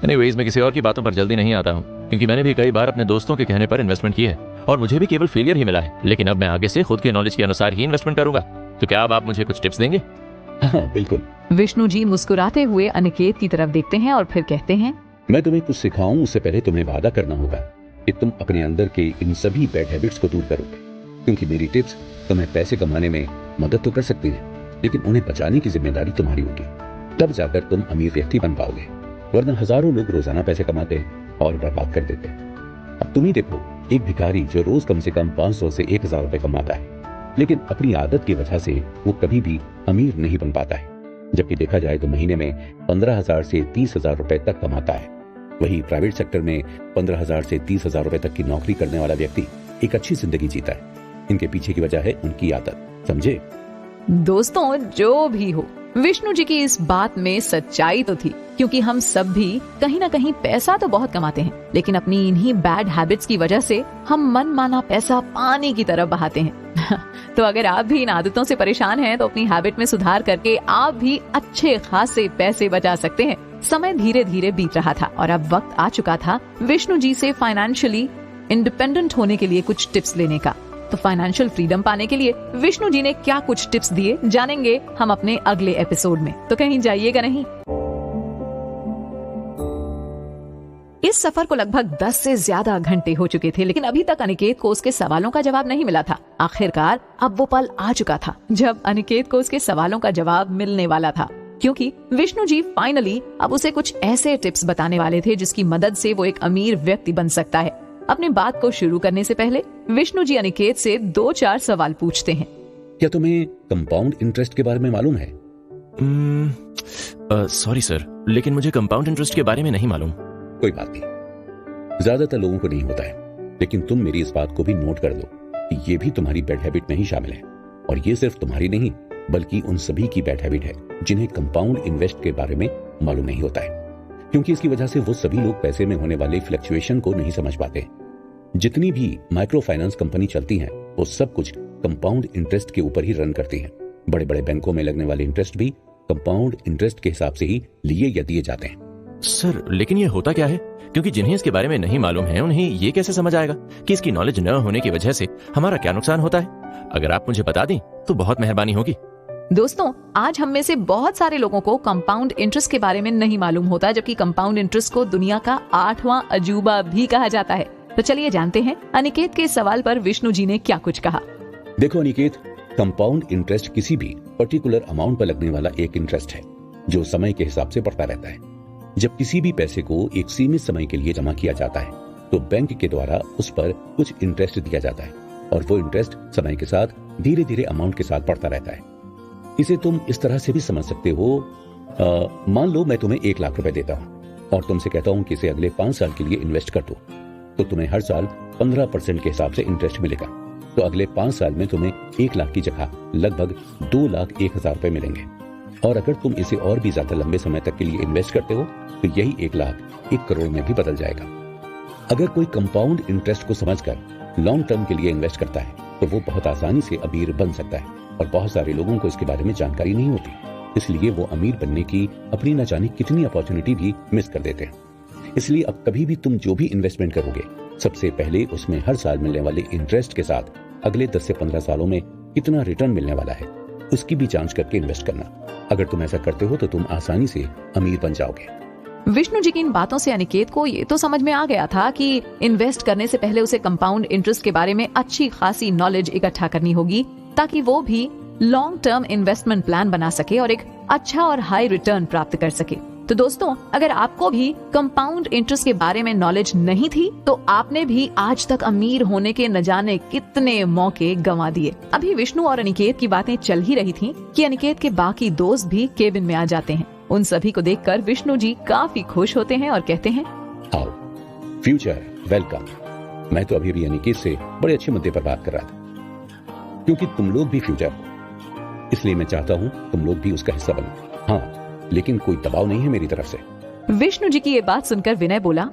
एनीवेज, मैं किसी और की बातों पर जल्दी नहीं आता हूँ, क्योंकि मैंने भी कई बार अपने दोस्तों के कहने पर इन्वेस्टमेंट की है और मुझे भी केवल फेलियर ही मिला है। लेकिन अब मैं आगे से खुद की नॉलेज के अनुसार ही इन्वेस्टमेंट करूंगा। तो क्या अब आप मुझे कुछ टिप्स देंगे? हाँ बिल्कुल। विष्णु जी मुस्कुराते हुए अनिकेत की तरफ देखते हैं और फिर कहते हैं, मैं तुम्हें कुछ सिखाऊं उससे पहले तुम्हें वादा करना होगा कि तुम अपने अंदर के इन सभी बैड हैबिट्स को दूर करोगे। क्योंकि मेरी टिप्स तुम्हें पैसे कमाने में मदद तो कर सकती है, लेकिन उन्हें बचाने की जिम्मेदारी तुम्हारी होगी। तब जाकर तुम अमीर व्यक्ति बन पाओगे, वरना हजारों लोग रोजाना पैसे कमाते हैं और बर्बाद कर देते हैं। अब तुम ही देखो, एक भिखारी जो रोज कम से कम 500 से 1000 रुपए कमाता है, लेकिन अपनी आदत की वजह से वो कभी भी अमीर नहीं बन पाता है। जबकि देखा जाए तो महीने में 15,000 से 30,000 रुपए तक कमाता है। वही प्राइवेट सेक्टर में 15,000 से 30,000 रुपए तक की नौकरी करने वाला व्यक्ति एक अच्छी जिंदगी जीता है। इनके पीछे की वजह है उनकी आदत, समझे? दोस्तों, जो भी हो, विष्णु जी की इस बात में सच्चाई तो थी, क्योंकि हम सब भी कहीं ना कहीं पैसा तो बहुत कमाते हैं, लेकिन अपनी इन्हीं बैड हैबिट्स की वजह से हम मनमाना पैसा पानी की तरफ बहाते हैं। तो अगर आप भी इन आदतों से परेशान हैं, तो अपनी हैबिट में सुधार करके आप भी अच्छे खासे पैसे बचा सकते हैं। समय धीरे धीरे बीत रहा था और अब वक्त आ चुका था विष्णु जी से फाइनेंशियली इंडिपेंडेंट होने के लिए कुछ टिप्स लेने का। तो फाइनेंशियल फ्रीडम पाने के लिए विष्णु जी ने क्या कुछ टिप्स दिए जानेंगे हम अपने अगले एपिसोड में, तो कहीं जाइएगा नहीं। इस सफर को लगभग 10 से ज्यादा घंटे हो चुके थे, लेकिन अभी तक अनिकेत को उसके सवालों का जवाब नहीं मिला था। आखिरकार अब वो पल आ चुका था जब अनिकेत को उसके सवालों का जवाब मिलने वाला था, क्योंकि विष्णु जी फाइनली अब उसे कुछ ऐसे टिप्स बताने वाले थे जिसकी मदद से वो एक अमीर व्यक्ति बन सकता है। अपनी बात को शुरू करने से पहले विष्णु जी अनिकेत से 2-4 सवाल पूछते हैं। क्या तुम्हें कंपाउंड इंटरेस्ट के बारे में मालूम है? सॉरी सर, लेकिन मुझे कंपाउंड इंटरेस्ट के बारे में नहीं मालूम। कोई बात नहीं, ज्यादातर लोगों को नहीं होता है, लेकिन तुम मेरी इस बात को भी नोट कर लो कि ये भी तुम्हारी बैड हैबिट में ही शामिल है। और ये सिर्फ तुम्हारी नहीं बल्कि उन सभी की बैड हैबिट है जिन्हें कंपाउंड इन्वेस्ट के बारे में मालूम नहीं होता है, क्योंकि इसकी वजह से वो सभी लोग पैसे में होने वाले फ्लक्चुएशन को नहीं समझ पाते। जितनी भी माइक्रो फाइनेंस कंपनी चलती हैं वो सब कुछ कंपाउंड इंटरेस्ट के ऊपर ही रन करती हैं। बड़े बड़े बैंकों में लगने वाले इंटरेस्ट भी कंपाउंड इंटरेस्ट के हिसाब से ही लिए या दिए जाते हैं। सर, लेकिन ये होता क्या है? क्योंकि जिन्हें इसके बारे में नहीं मालूम है उन्हें ये कैसे समझ आएगा कि इसकी नॉलेज न होने की वजह से हमारा क्या नुकसान होता है? अगर आप मुझे बता दें तो बहुत मेहरबानी होगी। दोस्तों, आज हम में से बहुत सारे लोगों को कंपाउंड इंटरेस्ट के बारे में नहीं मालूम होता, जबकि कंपाउंड इंटरेस्ट को दुनिया का 8वां अजूबा भी कहा जाता है। तो चलिए जानते हैं अनिकेत के सवाल पर विष्णु जी ने क्या कुछ कहा। देखो अनिकेत, कंपाउंड इंटरेस्ट किसी भी पर्टिकुलर अमाउंट पर लगने वाला एक इंटरेस्ट है जो समय के हिसाब से बढ़ता रहता है। जब किसी भी पैसे को एक सीमित समय के लिए जमा किया जाता है तो बैंक के द्वारा उस पर कुछ इंटरेस्ट दिया जाता है और वो इंटरेस्ट समय के साथ धीरे धीरे अमाउंट के साथ बढ़ता रहता है। इसे तुम इस तरह से भी समझ सकते हो, मान लो मैं तुम्हें 1 लाख रुपए देता हूँ और तुमसे कहता हूँ कि इसे अगले 5 साल के लिए इन्वेस्ट कर दो, तो तुम्हें हर साल 15% के हिसाब से इंटरेस्ट मिलेगा। तो अगले 5 साल में तुम्हें 1 लाख की जगह लगभग 2,01,000 रुपए मिलेंगे। और अगर तुम इसे और भी ज्यादा लंबे समय तक के लिए इन्वेस्ट करते हो तो यही 1 लाख 1 करोड़ में भी बदल जाएगा। अगर कोई कंपाउंड इंटरेस्ट को समझकर लॉन्ग टर्म के लिए इन्वेस्ट करता है तो वो बहुत आसानी से अमीर बन सकता है, और बहुत सारे लोगों को इसके बारे में जानकारी नहीं होती, इसलिए वो अमीर बनने की अपनी न जाने कितनी अपॉर्चुनिटी भी मिस कर देते हैं। इसलिए अब कभी भी तुम जो भी इन्वेस्टमेंट करोगे, सबसे पहले उसमें हर साल मिलने वाले इंटरेस्ट के साथ अगले 10 से 15 सालों में कितना रिटर्न मिलने वाला है उसकी भी जांच करके इन्वेस्ट करना। अगर तुम ऐसा करते हो तो तुम आसानी से अमीर बन जाओगे। विष्णु जी की इन बातों से अनिकेत को ये तो समझ में आ गया था कि इन्वेस्ट करने से पहले उसे कंपाउंड इंटरेस्ट के बारे में अच्छी खासी नॉलेज इकट्ठा करनी होगी, ताकि वो भी लॉन्ग टर्म इन्वेस्टमेंट प्लान बना सके और एक अच्छा और हाई रिटर्न प्राप्त कर सके। तो दोस्तों, अगर आपको भी कंपाउंड इंटरेस्ट के बारे में नॉलेज नहीं थी तो आपने भी आज तक अमीर होने के न जाने कितने मौके गंवा दिए। अभी विष्णु और अनिकेत की बातें चल ही रही थी कि अनिकेत के बाकी दोस्त भी केबिन में आ जाते हैं। उन सभी को देखकर विष्णु जी काफी खुश होते हैं और कहते हैं, आओ फ्यूचर, वेलकम। मैं तो अभी भी अनिकेत से बड़े अच्छे मुद्दे पर बात कर रहा था, क्योंकि तुम लोग भी फ्यूचर हो, इसलिए मैं चाहता हूँ तुम लोग भी उसका हिस्सा बनो। हाँ, लेकिन कोई दबाव नहीं है मेरी तरफ से। विष्णु जी की ये बात सुनकर विनय बोला,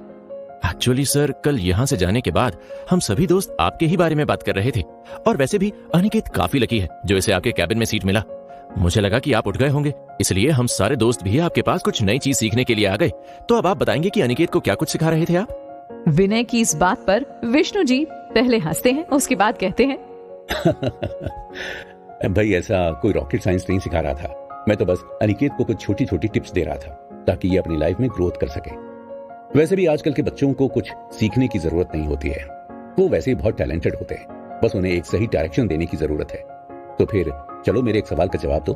एक्चुअली सर, कल यहाँ से जाने के बाद हम सभी दोस्त आपके ही बारे में बात कर रहे थे, और वैसे भी अनिकेत काफी लकी है जो इसे आपके कैबिन में सीट मिला। मुझे लगा कि आप उठ गए होंगे, इसलिए हम सारे दोस्त भी आपके पास कुछ नई चीज सीखने के लिए आ गए। तो अब आप बताएंगे कि अनिकेत को क्या कुछ सिखा रहे थे आप? विनय की इस बात पर विष्णु जी पहले हंसते हैं, उसके बाद कहते हैं, भाई ऐसा कोई रॉकेट साइंस नहीं सिखा रहा था, मैं तो बस अनिकेत को कुछ छोटी छोटी टिप्स दे रहा था ताकि ये अपनी लाइफ में ग्रोथ कर सके। वैसे भी आजकल के बच्चों को कुछ सीखने की जरूरत नहीं होती है, वो वैसे ही बहुत टैलेंटेड होते हैं, बस उन्हें एक सही डायरेक्शन देने की जरूरत है। तो फिर चलो मेरे एक सवाल का जवाब दो,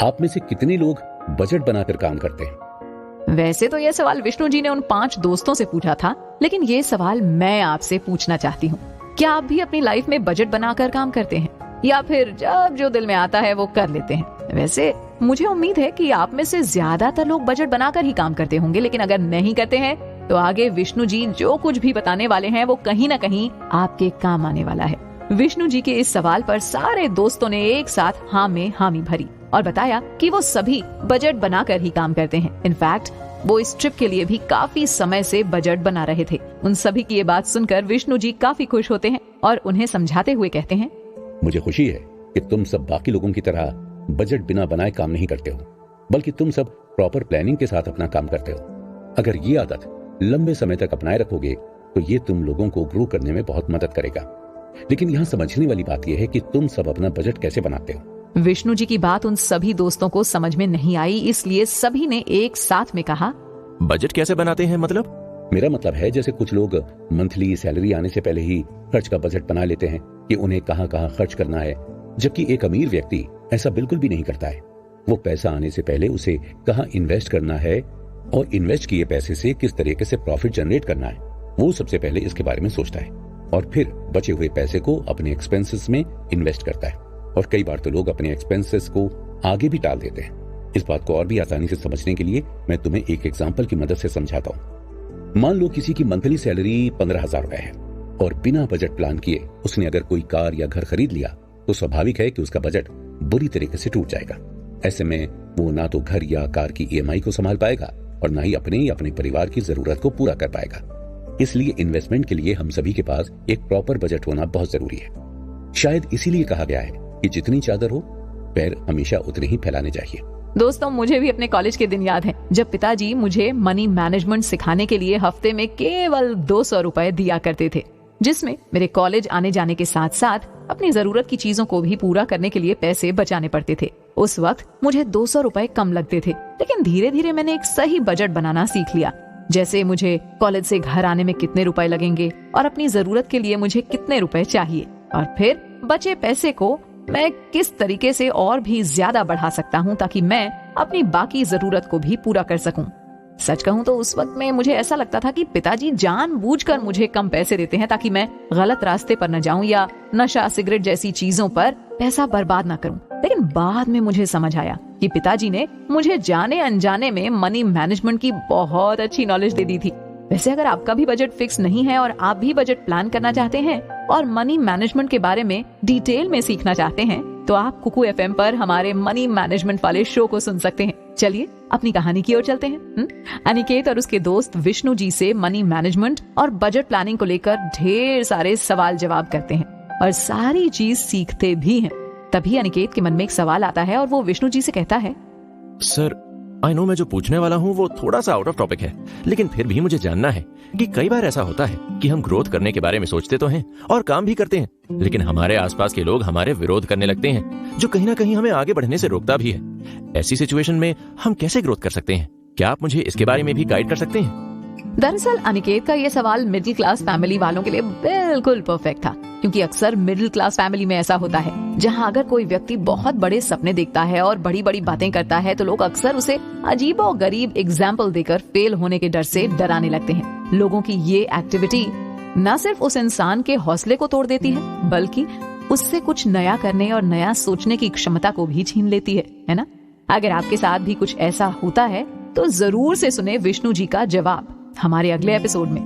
आप में से कितने लोग बजट बनाकर काम करते हैं? वैसे तो यह सवाल विष्णु जी ने उन 5 दोस्तों से पूछा था, लेकिन ये सवाल मैं आपसे पूछना चाहती हूँ। क्या आप भी अपनी लाइफ में बजट बनाकर काम करते हैं, या फिर जब जो दिल में आता है वो कर लेते हैं? वैसे मुझे उम्मीद है कि आप में से ज्यादातर लोग बजट बनाकर ही काम करते होंगे, लेकिन अगर नहीं करते हैं तो आगे विष्णु जी जो कुछ भी बताने वाले हैं वो कहीं ना कहीं आपके काम आने वाला है। विष्णु जी के इस सवाल पर सारे दोस्तों ने एक साथ हाँ में हामी भरी और बताया कि वो सभी बजट बनाकर ही काम करते हैं। इनफैक्ट वो इस ट्रिप के लिए भी काफी समय से बजट बना रहे थे। उन सभी की ये बात सुनकर विष्णु जी काफी खुश होते हैं और उन्हें समझाते हुए कहते हैं, मुझे खुशी है कि तुम सब बाकी लोगों की तरह बजट बिना बनाए काम नहीं करते हो, बल्कि तुम सब प्रॉपर प्लानिंग के साथ अपना काम करते हो। अगर ये आदत लंबे समय तक अपनाए रखोगे तो ये तुम लोगों को ग्रो करने में बहुत मदद करेगा। लेकिन यहाँ समझने वाली बात यह है कि तुम सब अपना बजट कैसे बनाते हो। विष्णु जी की बात उन सभी दोस्तों को समझ में नहीं आई, इसलिए सभी ने एक साथ में कहा, बजट कैसे बनाते हैं मतलब? मेरा मतलब है जैसे कुछ लोग मंथली सैलरी आने से पहले ही खर्च का बजट बना लेते हैं कि उन्हें कहाँ कहाँ खर्च करना है, जबकि एक अमीर व्यक्ति ऐसा बिल्कुल भी नहीं करता है। वो पैसा आने से पहले उसे कहाँ इन्वेस्ट करना है और इन्वेस्ट किए पैसे से किस तरीके से प्रॉफिट जनरेट करना है, वो सबसे पहले इसके बारे में सोचता है और फिर बचे हुए पैसे को अपने एक्सपेंसेस में इन्वेस्ट करता है। और कई बार तो लोग अपने एक्सपेंसेस को आगे भी टाल देते हैं। इस बात को और भी आसानी से समझने के लिए मैं तुम्हें एक एग्जाम्पल की मदद से समझाता हूँ। मान लो किसी की मंथली सैलरी 15,000 रुपए है और बिना बजट प्लान किए उसने अगर कोई कार या घर खरीद लिया तो स्वाभाविक है कि उसका बजट बुरी तरीके से टूट जाएगा। ऐसे में वो ना तो घर या कार की EMI को संभाल पाएगा और ना ही अपने या अपने परिवार की जरूरत को पूरा कर पाएगा। इसलिए इन्वेस्टमेंट के लिए हम सभी के पास एक प्रॉपर बजट होना बहुत जरूरी है। शायद इसीलिए कहा गया है कि जितनी चादर हो पैर हमेशा उतने ही फैलाने चाहिए। दोस्तों, मुझे भी अपने कॉलेज के दिन याद हैं, जब पिताजी मुझे मनी मैनेजमेंट सिखाने के लिए हफ्ते में केवल 200 रुपए दिया करते थे, जिसमें मेरे कॉलेज आने जाने के साथ साथ अपनी जरूरत की चीजों को भी पूरा करने के लिए पैसे बचाने पड़ते थे। उस वक्त मुझे 200 रुपए कम लगते थे, लेकिन धीरे धीरे मैंने एक सही बजट बनाना सीख लिया। जैसे मुझे कॉलेज से घर आने में कितने रुपए लगेंगे और अपनी जरूरत के लिए मुझे कितने रुपए चाहिए, और फिर बचे पैसे को मैं किस तरीके से और भी ज्यादा बढ़ा सकता हूँ ताकि मैं अपनी बाकी जरूरत को भी पूरा कर सकूं। सच कहूँ तो उस वक्त में मुझे ऐसा लगता था कि पिताजी जानबूझकर मुझे कम पैसे देते हैं ताकि मैं गलत रास्ते पर न जाऊं या नशा, सिगरेट जैसी चीजों पर पैसा बर्बाद न करूं। लेकिन बाद में मुझे समझ आया कि पिताजी ने मुझे जाने अनजाने में मनी मैनेजमेंट की बहुत अच्छी नॉलेज दे दी थी। वैसे अगर आपका भी बजट फिक्स नहीं है और आप भी बजट प्लान करना चाहते हैं और मनी मैनेजमेंट के बारे में डिटेल में सीखना चाहते हैं तो आप कुकू FM पर हमारे मनी मैनेजमेंट वाले शो को सुन सकते हैं। चलिए अपनी कहानी की ओर चलते हैं। अनिकेत और उसके दोस्त विष्णु जी से मनी मैनेजमेंट और बजट प्लानिंग को लेकर ढेर सारे सवाल जवाब करते हैं और सारी चीज सीखते भी हैं। तभी अनिकेत के मन में एक सवाल आता है और वो विष्णु जी से कहता है, सर, आई नो मैं जो पूछने वाला हूँ वो थोड़ा सा आउट ऑफ टॉपिक है, लेकिन फिर भी मुझे जानना है कि कई बार ऐसा होता है कि हम ग्रोथ करने के बारे में सोचते तो हैं और काम भी करते हैं, लेकिन हमारे आसपास के लोग हमारे विरोध करने लगते हैं, जो कहीं ना कहीं हमें आगे बढ़ने से रोकता भी है। ऐसी सिचुएशन में हम कैसे ग्रोथ कर सकते हैं? क्या आप मुझे इसके बारे में भी गाइड कर सकते हैं? दरअसल अनिकेत का ये सवाल मिडिल क्लास फैमिली वालों के लिए बिल्कुल परफेक्ट था, क्योंकि अक्सर मिडिल क्लास फैमिली में ऐसा होता है जहां अगर कोई व्यक्ति बहुत बड़े सपने देखता है और बड़ी बड़ी बातें करता है तो लोग अक्सर उसे अजीबोगरीब एग्जाम्पल देकर फेल होने के डर से डराने लगते हैं। लोगों की ये एक्टिविटी न सिर्फ उस इंसान के हौसले को तोड़ देती है बल्कि उससे कुछ नया करने और नया सोचने की क्षमता को भी छीन लेती है ना? अगर आपके साथ भी कुछ ऐसा होता है तो जरूर से सुने विष्णु जी का जवाब हमारे अगले एपिसोड में।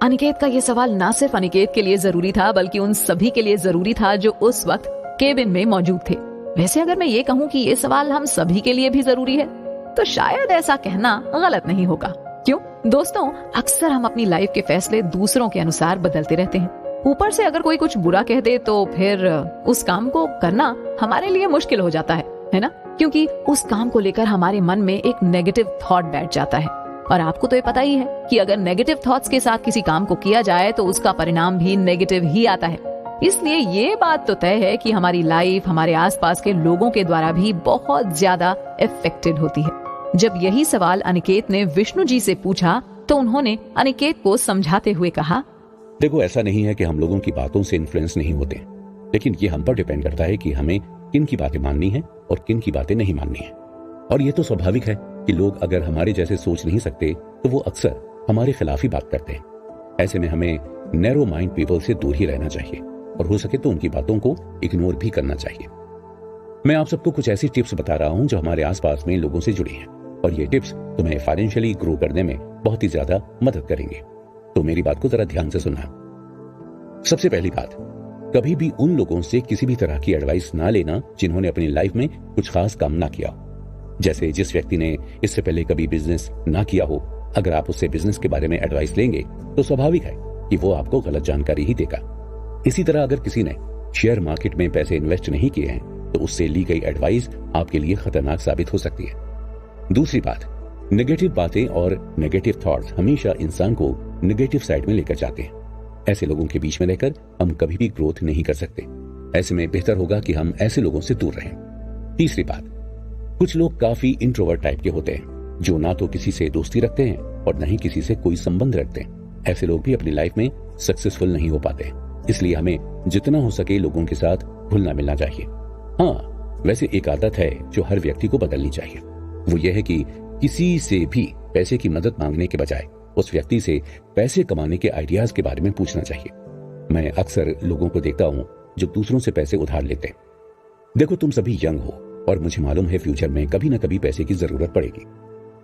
अनिकेत का ये सवाल ना सिर्फ अनिकेत के लिए जरूरी था बल्कि उन सभी के लिए जरूरी था जो उस वक्त केबिन में मौजूद थे। वैसे अगर मैं ये कहूँ कि ये सवाल हम सभी के लिए भी जरूरी है तो शायद ऐसा कहना गलत नहीं होगा। क्यों दोस्तों, अक्सर हम अपनी लाइफ के फैसले दूसरों के अनुसार बदलते रहते हैं। ऊपर से अगर कोई कुछ बुरा कह दे तो फिर उस काम को करना हमारे लिए मुश्किल हो जाता है ना? क्योंकि उस काम को लेकर हमारे मन में एक नेगेटिव थॉट बैठ जाता है और आपको तो ये पता ही है कि अगर नेगेटिव थॉट्स के साथ किसी काम को किया जाए तो उसका परिणाम भी नेगेटिव ही आता है। इसलिए ये बात तो तय है कि हमारी लाइफ हमारे आसपास के लोगों के द्वारा भी बहुत ज्यादा इफेक्टेड होती है। जब यही सवाल अनिकेत ने विष्णु जी से पूछा तो उन्होंने अनिकेत को समझाते हुए कहा, देखो ऐसा नहीं है कि हम लोगों की बातों से इन्फ्लुएंस नहीं होते, लेकिन ये हम पर डिपेंड करता है कि हमें किन की बातें माननी है और किन की बातें नहीं माननी है। और ये तो स्वाभाविक है कि लोग अगर हमारे जैसे सोच नहीं सकते तो वो अक्सर हमारे खिलाफ ही बात करते हैं। ऐसे में हमें नैरो माइंड पीपल से दूर ही रहना चाहिए और हो सके तो उनकी बातों को इग्नोर भी करना चाहिए। मैं आप सबको कुछ ऐसी टिप्स बता रहा हूं जो हमारे आसपास में लोगों से जुड़ी हैं और ये टिप्स तुम्हें फाइनेंशियली ग्रो करने में बहुत ही ज्यादा मदद करेंगे। तो मेरी बात को जरा ध्यान से सुनना। सबसे पहली बात, कभी भी उन लोगों से किसी भी तरह की एडवाइस ना लेना जिन्होंने अपनी लाइफ में कुछ खास काम ना किया। जैसे जिस व्यक्ति ने इससे पहले कभी बिजनेस ना किया हो, अगर आप उससे बिजनेस के बारे में एडवाइस लेंगे तो स्वाभाविक है कि वो आपको गलत जानकारी ही देगा। इसी तरह अगर किसी ने शेयर मार्केट में पैसे इन्वेस्ट नहीं किए हैं तो उससे ली गई एडवाइस आपके लिए खतरनाक साबित हो सकती है। दूसरी बात, नेगेटिव बातें और नेगेटिव थॉट्स हमेशा इंसान को नेगेटिव साइड में लेकर जाते हैं। ऐसे लोगों के बीच में रहकर हम कभी भी ग्रोथ नहीं कर सकते। ऐसे में बेहतर होगा कि हम ऐसे लोगों से दूर रहें। तीसरी बात, कुछ लोग काफी इंट्रोवर्ट टाइप के होते हैं जो ना तो किसी से दोस्ती रखते हैं और न ही किसी से कोई संबंध रखते हैं। ऐसे लोग भी अपनी लाइफ में सक्सेसफुल नहीं हो पाते, इसलिए हमें जितना हो सके लोगों के साथ घुलना मिलना चाहिए। हाँ, वैसे एक आदत है जो हर व्यक्ति को बदलनी चाहिए, वो यह है कि किसी से भी पैसे की मदद मांगने के बजाय उस व्यक्ति से पैसे कमाने के आइडियाज के बारे में पूछना चाहिए। मैं अक्सर लोगों को देखता हूं जो दूसरों से पैसे उधार लेते हैं। देखो, तुम सभी यंग हो और मुझे मालूम है फ्यूचर में कभी ना कभी पैसे की जरूरत पड़ेगी।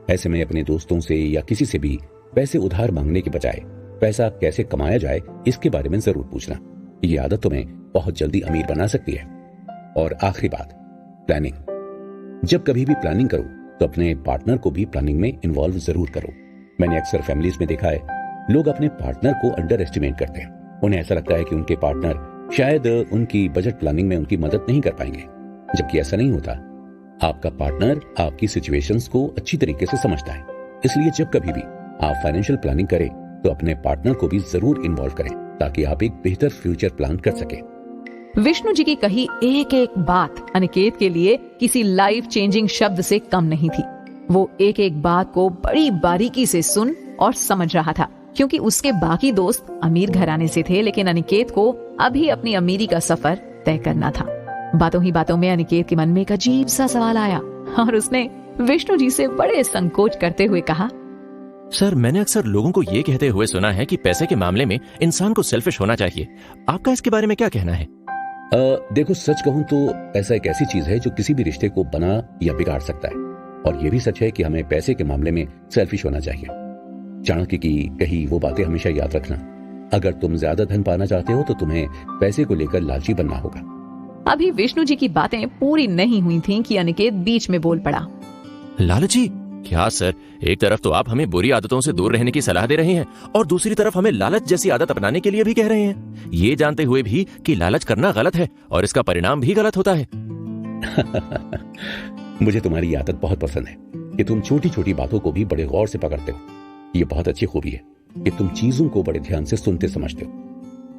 ऐसे में अपने दोस्तों से या किसी से भी पैसे उधार मांगने के बजाय पैसा कैसे कमाया जाए इसके बारे में जरूर पूछना। ये आदत तुम्हें बहुत जल्दी अमीर बना सकती है। और आखिरी बात, प्लानिंग। जब कभी भी प्लानिंग करो तो अपने पार्टनर को भी प्लानिंग में इन्वॉल्व जरूर करो। मैंने अक्सर फैमिलीज में देखा है, लोग अपने पार्टनर को अंडर एस्टिमेट करते हैं। उन्हें ऐसा लगता है कि उनके पार्टनर शायद उनकी बजट प्लानिंग में उनकी मदद नहीं कर पाएंगे, जबकि ऐसा नहीं होता। आपका पार्टनर आपकी सिचुएशंस को अच्छी तरीके से समझता है, इसलिए जब कभी भी आप फाइनेंशियल प्लानिंग करें तो अपने पार्टनर को भी जरूर इन्वॉल्व करें ताकि आप एक बेहतर फ्यूचर प्लान कर सकें। विष्णु जी की कही एक एक बात अनिकेत के लिए किसी लाइफ चेंजिंग शब्द से कम नहीं थी। वो एक एक बात को बड़ी बारीकी से सुन और समझ रहा था, क्योंकि उसके बाकी दोस्त अमीर घराने से थे, लेकिन अनिकेत को अभी अपनी अमीरी का सफर तय करना था। बातों ही बातों में अनिकेत के मन में एक अजीब सा सवाल आया और उसने विष्णु जी से बड़े संकोच करते हुए कहा, सर, मैंने अक्सर लोगों को ये कहते हुए सुना है कि पैसे के मामले में इंसान को सेल्फिश होना चाहिए। आपका इसके बारे में क्या कहना है? देखो, सच कहूं तो पैसा एक ऐसी चीज है जो किसी भी रिश्ते को बना या बिगाड़ सकता है, और यह भी सच है कि हमें पैसे के मामले में सेल्फिश होना चाहिए। चाणक्य की कही वो बातें हमेशा याद रखना। अगर तुम ज्यादा धन पाना चाहते हो तो तुम्हें पैसे को लेकर लालची बनना होगा। अभी विष्णु जी की बातें पूरी नहीं हुई थीं कि अनिकेत बीच में बोल पड़ा, लालची? क्या सर, एक तरफ तो आप हमें बुरी आदतों से दूर रहने की सलाह दे रहे हैं और दूसरी तरफ हमें लालच जैसी आदत अपनाने के लिए भी कह रहे हैं, ये जानते हुए भी कि लालच करना गलत है और इसका परिणाम भी गलत होता है। मुझे तुम्हारी आदत बहुत पसंद है कि तुम छोटी छोटी बातों को भी बड़े गौर से पकड़ते हो। ये बहुत अच्छी खूबी है कि तुम चीजों को बड़े ध्यान से सुनते समझते हो।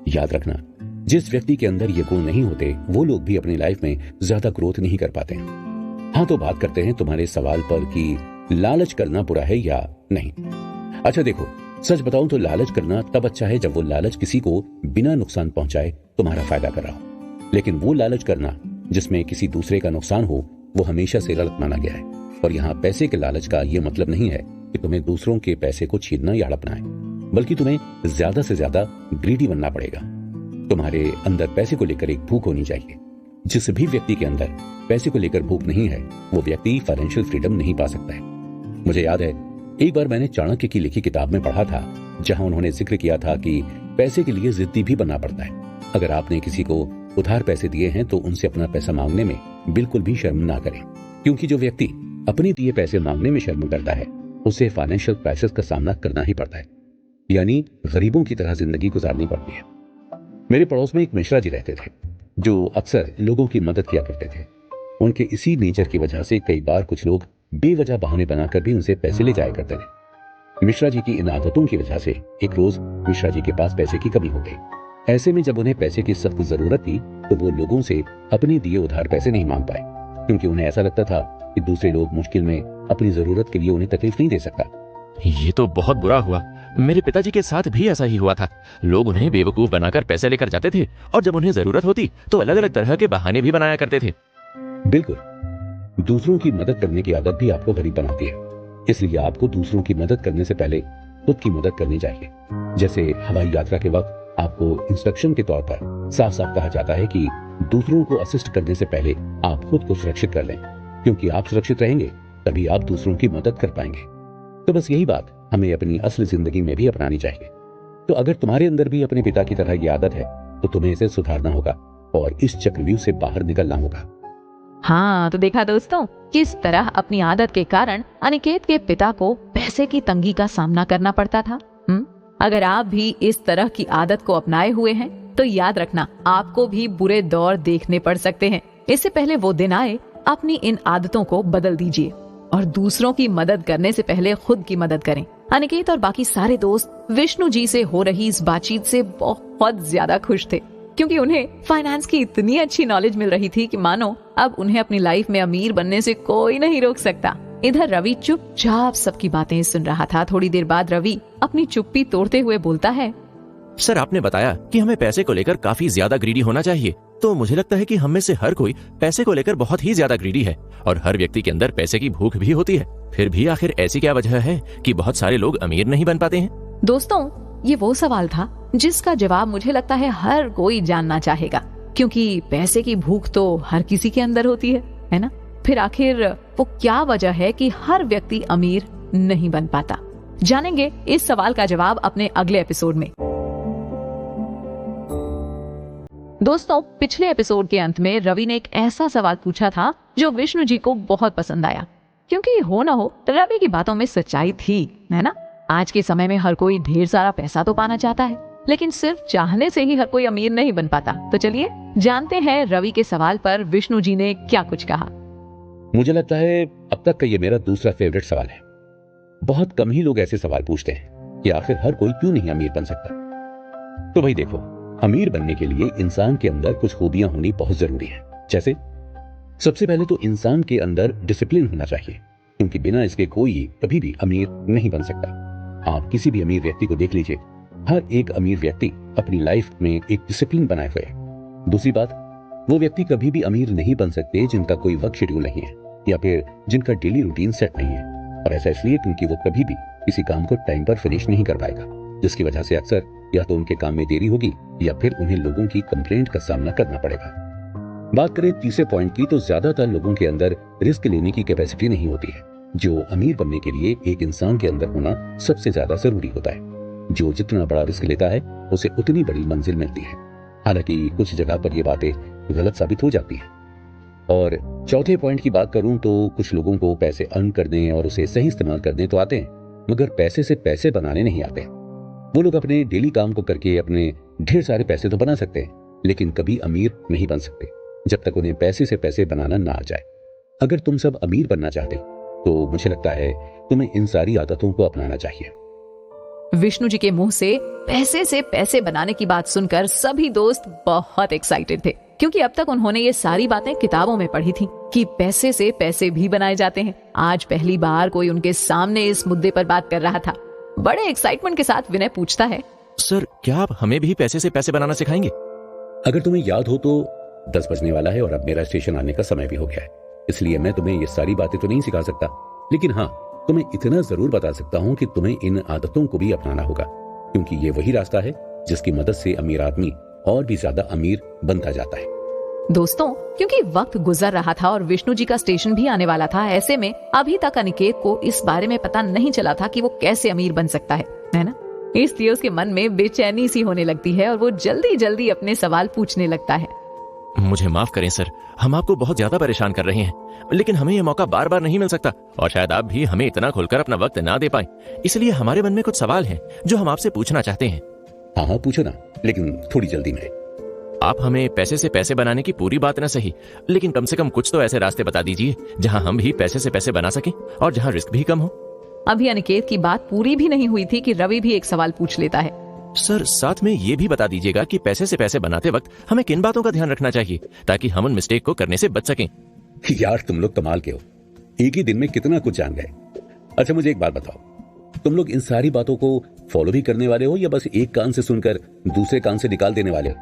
याद रखना, जिस व्यक्ति के अंदर ये गुण नहीं होते वो लोग भी अपनी लाइफ में ज्यादा ग्रोथ नहीं कर पाते। हाँ, तो बात करते हैं तुम्हारे सवाल पर कि लालच करना बुरा है या नहीं। अच्छा देखो, सच बताऊं तो लालच करना तब अच्छा है जब वो लालच किसी को बिना नुकसान पहुंचाए तुम्हारा फायदा कर रहा हो। लेकिन वो लालच करना जिसमें किसी दूसरे का नुकसान हो वो हमेशा से गलत माना गया है। और यहाँ पैसे के लालच का ये मतलब नहीं है कि तुम्हें दूसरों के पैसे को छीनना या हड़पना है, बल्कि तुम्हें ज्यादा से ज्यादा ग्रीडी बनना पड़ेगा। तुम्हारे अंदर पैसे को लेकर एक भूख होनी चाहिए। जिस भी व्यक्ति के अंदर पैसे को लेकर भूख नहीं है वो व्यक्ति फाइनेंशियल फ्रीडम नहीं पा सकता है। मुझे याद है, एक बार मैंने चाणक्य की लिखी किताब में पढ़ा था जहां उन्होंने जिक्र किया था कि पैसे के लिए जिद्दी भी बनना पड़ता है। अगर आपने किसी को उधार पैसे दिए हैं तो उनसे अपना पैसा मांगने में बिल्कुल भी शर्म ना करें, क्योंकि जो व्यक्ति अपने दिए पैसे मांगने में शर्म करता है उसे फाइनेंशियल क्राइसिस का सामना करना ही पड़ता है, यानी गरीबों की तरह जिंदगी गुजारनी पड़ती है। मेरे पड़ोस में एक मिश्रा जी रहते थे जो अक्सर लोगों की मदद किया करते थे। उनके इसी नेचर की वजह से कई बार कुछ लोग बेवजह बहाने बनाकर भी उनसे पैसे ले जाया करते थे। मिश्रा जी की इन आदतों की वजह से एक रोज मिश्रा जी के पास पैसे की कमी हो गई। ऐसे में जब उन्हें पैसे की सख्त जरूरत थी तो वो लोगों से अपने दिए उधार पैसे नहीं मांग पाए, क्योंकि उन्हें ऐसा लगता था कि दूसरे लोग मुश्किल में अपनी जरूरत के लिए उन्हें तकलीफ नहीं दे सकता। ये तो बहुत बुरा हुआ। मेरे पिताजी के साथ भी ऐसा ही हुआ था। लोग उन्हें बेवकूफ बनाकर पैसे लेकर जाते थे और जब उन्हें जरूरत होती तो अलग अलग तरह के बहाने भी बनाया करते थे। बिल्कुल, दूसरों की मदद करने की आदत भी आपको गरीब बनाती है, इसलिए आपको दूसरों की मदद करने से पहले खुद की मदद करनी चाहिए। जैसे हवाई यात्रा के वक्त आपको इंस्ट्रक्शन के तौर पर साफ साफ कहा जाता है कि दूसरों को असिस्ट करने से पहले आप खुद को सुरक्षित कर लें, क्योंकि आप सुरक्षित रहेंगे तभी आप दूसरों की मदद कर पाएंगे। तो बस यही बात हमें अपनी असली जिंदगी में भी अपनानी चाहिए। तो अगर तुम्हारे अंदर भी अपने पिता की तरह ये आदत है तो तुम्हें इसे सुधारना होगा और इस चक्रव्यूह से बाहर निकलना होगा। हाँ, तो देखा दोस्तों किस तरह अपनी आदत के कारण अनिकेत के पिता को पैसे की तंगी का सामना करना पड़ता था। अगर आप भी इस तरह की आदत को अपनाए हुए हैं तो याद रखना आपको भी बुरे दौर देखने पड़ सकते हैं। इससे पहले वो दिन आए, अपनी इन आदतों को बदल दीजिए। और दूसरों की मदद करने से पहले खुद की मदद करें। अनिकेत और बाकी सारे दोस्त विष्णु जी से हो रही इस बातचीत से बहुत ज्यादा खुश थे, क्योंकि उन्हें फाइनेंस की इतनी अच्छी नॉलेज मिल रही थी कि मानो अब उन्हें अपनी लाइफ में अमीर बनने से कोई नहीं रोक सकता। इधर रवि चुपचाप सबकी बातें सुन रहा था। थोड़ी देर बाद रवि अपनी चुप्पी तोड़ते हुए बोलता है, सर आपने बताया कि हमें पैसे को लेकर काफी ज्यादा ग्रीडी होना चाहिए, तो मुझे लगता है कि हम में से हर कोई पैसे को लेकर बहुत ही ज्यादा ग्रीडी है और हर व्यक्ति के अंदर पैसे की भूख भी होती है। फिर भी आखिर ऐसी क्या वजह है कि बहुत सारे लोग अमीर नहीं बन पाते हैं? दोस्तों, ये वो सवाल था जिसका जवाब मुझे लगता है हर कोई जानना चाहेगा, क्योंकि पैसे की भूख तो हर किसी के अंदर होती है ना? फिर आखिर वो क्या वजह है कि हर व्यक्ति अमीर नहीं बन पाता? जानेंगे इस सवाल का जवाब अपने अगले एपिसोड में। दोस्तों, पिछले एपिसोड के अंत में रवि ने एक ऐसा सवाल पूछा था जो विष्णु जी को बहुत पसंद आया, क्योंकि हो ना हो रवि की बातों में सच्चाई थी, है ना? आज के समय में हर कोई ढेर सारा पैसा तो पाना चाहता है, लेकिन सिर्फ चाहने से ही हर कोई अमीर नहीं बन पाता। तो चलिए जानते हैं रवि के सवाल पर विष्णु जी ने क्या कुछ कहा। मुझे लगता है अब तक का ये मेरा दूसरा फेवरेट सवाल है। बहुत कम ही लोग ऐसे सवाल पूछते हैं कि आखिर हर कोई क्यों नहीं अमीर बन सकता। तो भाई देखो, अमीर बनने के लिए इंसान के अंदर कुछ खूबियां होनी बहुत जरूरी है। जैसे सबसे पहले तो इंसान के अंदर डिसिप्लिन होना चाहिए, क्योंकि बिना इसके कोई कभी भी अमीर नहीं बन सकता। आप किसी भी अमीर व्यक्ति को देख लीजिए, हर एक अमीर व्यक्ति अपनी लाइफ में एक डिसिप्लिन बनाए हुए है। दूसरी बात, वो व्यक्ति कभी भी अमीर नहीं बन सकते जिनका कोई वर्क शेड्यूल नहीं है या फिर जिनका डेली रूटीन सेट नहीं है। और ऐसा इसलिए क्योंकि वो कभी भी किसी काम को टाइम पर फिनिश नहीं कर पाएगा, जिसकी वजह से अक्सर या तो उनके काम में देरी होगी या फिर उन्हें लोगों की कंप्लेंट का सामना करना पड़ेगा। बात करें तीसरे पॉइंट की, तो ज्यादातर लोगों के अंदर रिस्क लेने की कैपेसिटी नहीं होती है, जो अमीर बनने के लिए एक इंसान के अंदर होना सबसे ज्यादा जरूरी होता है। जो जितना बड़ा रिस्क लेता है उसे उतनी बड़ी मंजिल मिलती है। हालांकि कुछ जगह पर ये बातें गलत साबित हो जाती है। और चौथे पॉइंट की बात करूं तो कुछ लोगों को पैसे अर्न करने और उसे सही इस्तेमाल करने तो आते हैं, मगर पैसे से पैसे बनाने नहीं आते। वो लोग अपने डेली काम को करके अपने ढेर सारे पैसे तो बना सकते हैं, लेकिन कभी अमीर नहीं बन सकते जब तक उन्हें पैसे से पैसे बनाना ना आ जाए। अगर तुम सब अमीर बनना चाहते हो तो मुझे लगता है तुम्हें इन सारी आदतों को अपनाना चाहिए। विष्णु जी के मुंह से पैसे बनाने की बात सुनकर सभी दोस्त बहुत एक्साइटेड थे, क्योंकि अब तक उन्होंने ये सारी बातें किताबों में पढ़ी थी कि पैसे से पैसे भी बनाए जाते हैं। आज पहली बार कोई उनके सामने इस मुद्दे पर बात कर रहा था। बड़े एक्साइटमेंट के साथ विनय पूछता है, सर क्या आप हमें भी पैसे से पैसे बनाना सिखाएंगे? अगर तुम्हें याद हो तो 10 बजने वाला है और अब मेरा स्टेशन आने का समय भी हो गया है, इसलिए मैं तुम्हें ये सारी बातें तो नहीं सिखा सकता, लेकिन हाँ, तुम्हें इतना जरूर बता सकता हूँ कि तुम्हें इन आदतों को भी अपनाना होगा, क्योंकि ये वही रास्ता है जिसकी मदद से अमीर आदमी और भी ज्यादा अमीर बनता जाता है। दोस्तों, क्योंकि वक्त गुजर रहा था और विष्णु जी का स्टेशन भी आने वाला था, ऐसे में अभी तक अनिकेत को इस बारे में पता नहीं चला था कि वो कैसे अमीर बन सकता है ना? इसलिए उसके मन में बेचैनी सी होने लगती है और वो जल्दी जल्दी अपने सवाल पूछने लगता है। मुझे माफ करें सर, हम आपको बहुत ज्यादा परेशान कर रहे हैं, लेकिन हमें यह मौका बार बार नहीं मिल सकता और शायद आप भी हमें इतना खुलकर अपना वक्त ना दे पाएं। इसलिए हमारे मन में कुछ सवाल हैं जो हम आपसे पूछना चाहते हैं। हाँ पूछो ना, लेकिन थोड़ी जल्दी में। आप हमें पैसे से पैसे बनाने की पूरी बात ना सही, लेकिन कम से कम कुछ तो ऐसे रास्ते बता दीजिए जहां हम भी पैसे से पैसे बना सकें और जहां रिस्क भी कम हो। अभी अनिकेत की बात पूरी भी नहीं हुई थी कि रवि भी एक सवाल पूछ लेता है। सर साथ में ये भी बता दीजिएगा कि पैसे से पैसे बनाते वक्त हमें किन बातों का ध्यान रखना चाहिए ताकि हम उन मिस्टेक को करने से बच सकें। यार तुम लोग कमाल के हो, एक ही दिन में कितना कुछ जान गए। अच्छा मुझे एक बात बताओ, तुम लोग इन सारी बातों को फॉलो भी करने वाले हो या बस एक कान से सुनकर दूसरे कान से निकाल देने वाले हो?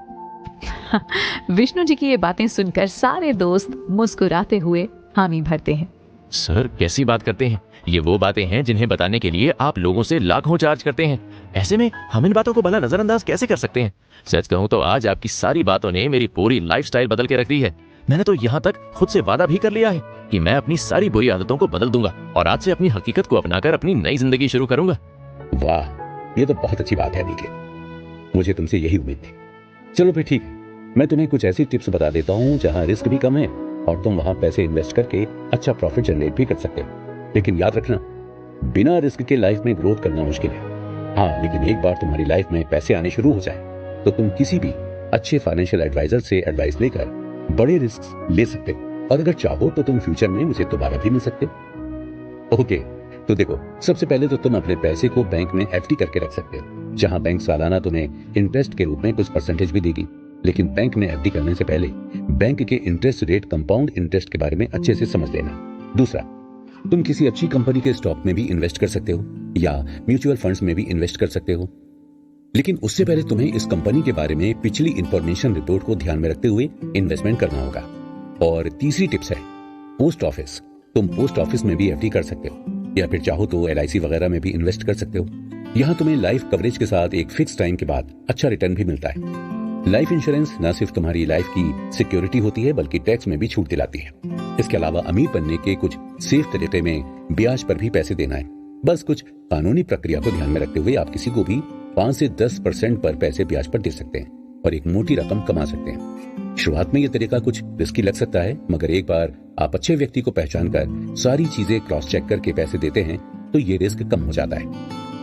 विष्णु जी की ये बातें सुनकर सारे दोस्त मुस्कुराते हुए हामी भरते हैं। सर कैसी बात करते हैं, ये वो बातें हैं जिन्हें बताने के लिए आप लोगों से लाखों चार्ज करते हैं। ऐसे में हम इन बातों को भला नजरअंदाज कैसे कर सकते हैं? सच कहूं तो आज आपकी सारी बातों ने मेरी पूरी लाइफस्टाइल बदल के रख दी है। मैंने तो यहाँ तक खुद से वादा भी कर लिया है कि मैं अपनी सारी बुरी आदतों को बदल दूंगा और आज से अपनी हकीकत को अपनाकर अपनी नई जिंदगी शुरू करूंगा। वाह, ये तो बहुत अच्छी बात है नीके, मुझे तुमसे यही उम्मीद थी। चलो फिर ठीक है, मैं तुम्हें कुछ ऐसी टिप्स बता देता हूँ जहाँ रिस्क भी कम है और तुम वहाँ पैसे इन्वेस्ट करके अच्छा प्रॉफिट जनरेट भी कर सकते हो। लेकिन याद रखना, बिना रिस्क के लाइफ में ग्रोथ करना मुश्किल है। हाँ, लेकिन एक बार तुम्हारी लाइफ में पैसे आने शुरू हो जाए तो तुम किसी भी अच्छे फाइनेंशियल एडवाइजर से एडवाइस लेकर बड़े रिस्क ले सकते हो और अगर चाहो तो तुम फ्यूचर में मुझे दोबारा भी मिल सकते हो। ओके, तो देखो, सबसे पहले तो तुम अपने पैसे को बैंक में एफडी करके रख सकते हो, जहां बैंक सालाना तुम्हें इंटरेस्ट के रूप में कुछ परसेंटेज भी देगी। लेकिन बैंक में एफडी करने से पहले बैंक के इंटरेस्ट रेट, कंपाउंड इंटरेस्ट के बारे में अच्छे से समझ लेना। दूसरा, तुम किसी अच्छी कंपनी के स्टॉक में भी इन्वेस्ट कर सकते हो या म्यूचुअल फंड्स में भी इन्वेस्ट कर सकते हो, लेकिन उससे पहले तुम्हें इस कंपनी के बारे में पिछली इंफॉर्मेशन रिपोर्ट को ध्यान में रखते हुए इन्वेस्टमेंट करना होगा। और तीसरी टिप्स है पोस्ट ऑफिस। तुम पोस्ट ऑफिस में भी एफडी कर सकते हो या फिर चाहो तो LIC वगैरह में भी इन्वेस्ट कर सकते हो। यहां तुम्हें लाइफ कवरेज के साथ एक फिक्स टाइम के बाद अच्छा रिटर्न भी मिलता है। लाइफ इंश्योरेंस न सिर्फ तुम्हारी लाइफ की सिक्योरिटी होती है बल्कि टैक्स में भी छूट दिलाती है। इसके अलावा अमीर बनने के कुछ सेफ तरीके में ब्याज पर भी पैसे देना है। बस कुछ कानूनी प्रक्रिया को ध्यान में रखते हुए आप किसी को भी 5 से 10% पर पैसे ब्याज पर दे सकते हैं और एक मोटी रकम कमा सकते हैं। शुरुआत में यह तरीका कुछ रिस्की लग सकता है, मगर एक बार आप अच्छे व्यक्ति को पहचान कर सारी चीजें क्रॉस चेक करके पैसे देते हैं तो ये रिस्क कम हो जाता है।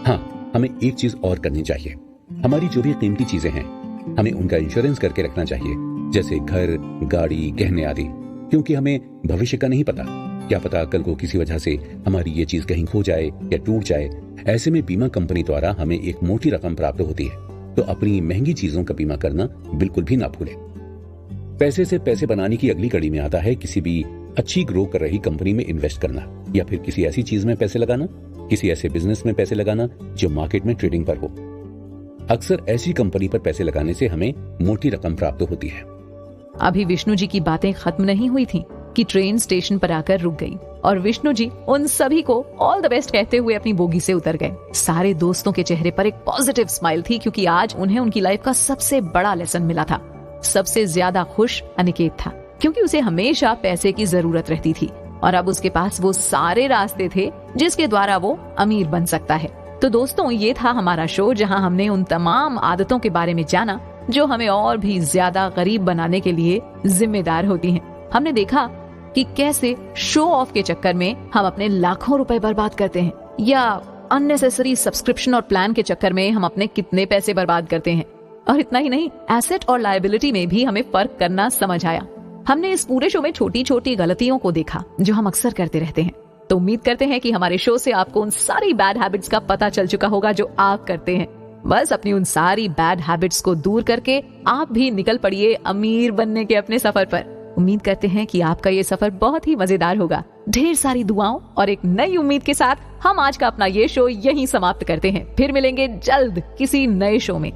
हाँ, हमें एक चीज और करनी चाहिए। हमारी जो भी कीमती चीजें हैं हमें उनका इंश्योरेंस करके रखना चाहिए, जैसे घर, गाड़ी, गहने आदि, क्योंकि हमें भविष्य का नहीं पता। क्या पता कल को किसी वजह से हमारी ये चीज कहीं खो जाए या टूट जाए। ऐसे में बीमा कंपनी द्वारा हमें एक मोटी रकम प्राप्त होती है, तो अपनी महंगी चीजों का बीमा करना बिल्कुल भी ना भूलें। पैसे से पैसे बनाने की अगली कड़ी में आता है किसी भी अच्छी ग्रो कर रही कंपनी में इन्वेस्ट करना या फिर किसी ऐसी चीज में पैसे लगाना, किसी ऐसे बिजनेस में पैसे लगाना जो मार्केट में ट्रेडिंग पर हो। अक्सर ऐसी कंपनी पर पैसे लगाने से हमें मोटी रकम प्राप्त होती है। अभी विष्णु जी की बातें खत्म नहीं हुई थी कि ट्रेन स्टेशन पर आकर रुक गई और विष्णु जी उन सभी को ऑल द बेस्ट कहते हुए अपनी बोगी से उतर गए। सारे दोस्तों के चेहरे पर एक पॉजिटिव स्माइल थी, क्योंकि आज उन्हें उनकी लाइफ का सबसे बड़ा लेसन मिला था। सबसे ज्यादा खुश अनिकेत था, क्योंकि उसे हमेशा पैसे की जरूरत रहती थी और अब उसके पास वो सारे रास्ते थे जिसके द्वारा वो अमीर बन सकता है। तो दोस्तों, ये था हमारा शो, जहां हमने उन तमाम आदतों के बारे में जाना जो हमें और भी ज्यादा गरीब बनाने के लिए जिम्मेदार होती हैं। हमने देखा कि कैसे शो ऑफ के चक्कर में हम अपने लाखों रुपए बर्बाद करते हैं, या अननेसेसरी सब्सक्रिप्शन और प्लान के चक्कर में हम अपने कितने पैसे बर्बाद करते हैं। और इतना ही नहीं, एसेट और लायबिलिटी में भी हमें फर्क करना समझ आया। हमने इस पूरे शो में छोटी छोटी गलतियों को देखा जो हम अक्सर करते रहते हैं। तो उम्मीद करते हैं कि हमारे शो से आपको उन सारी बैड हैबिट्स का पता चल चुका होगा जो आप करते हैं। बस अपनी उन सारी बैड हैबिट्स को दूर करके आप भी निकल पड़िए अमीर बनने के अपने सफर पर। उम्मीद करते हैं कि आपका ये सफर बहुत ही मजेदार होगा। ढेर सारी दुआओं और एक नई उम्मीद के साथ हम आज का अपना ये शो यहीं समाप्त करते हैं। फिर मिलेंगे जल्द किसी नए शो में।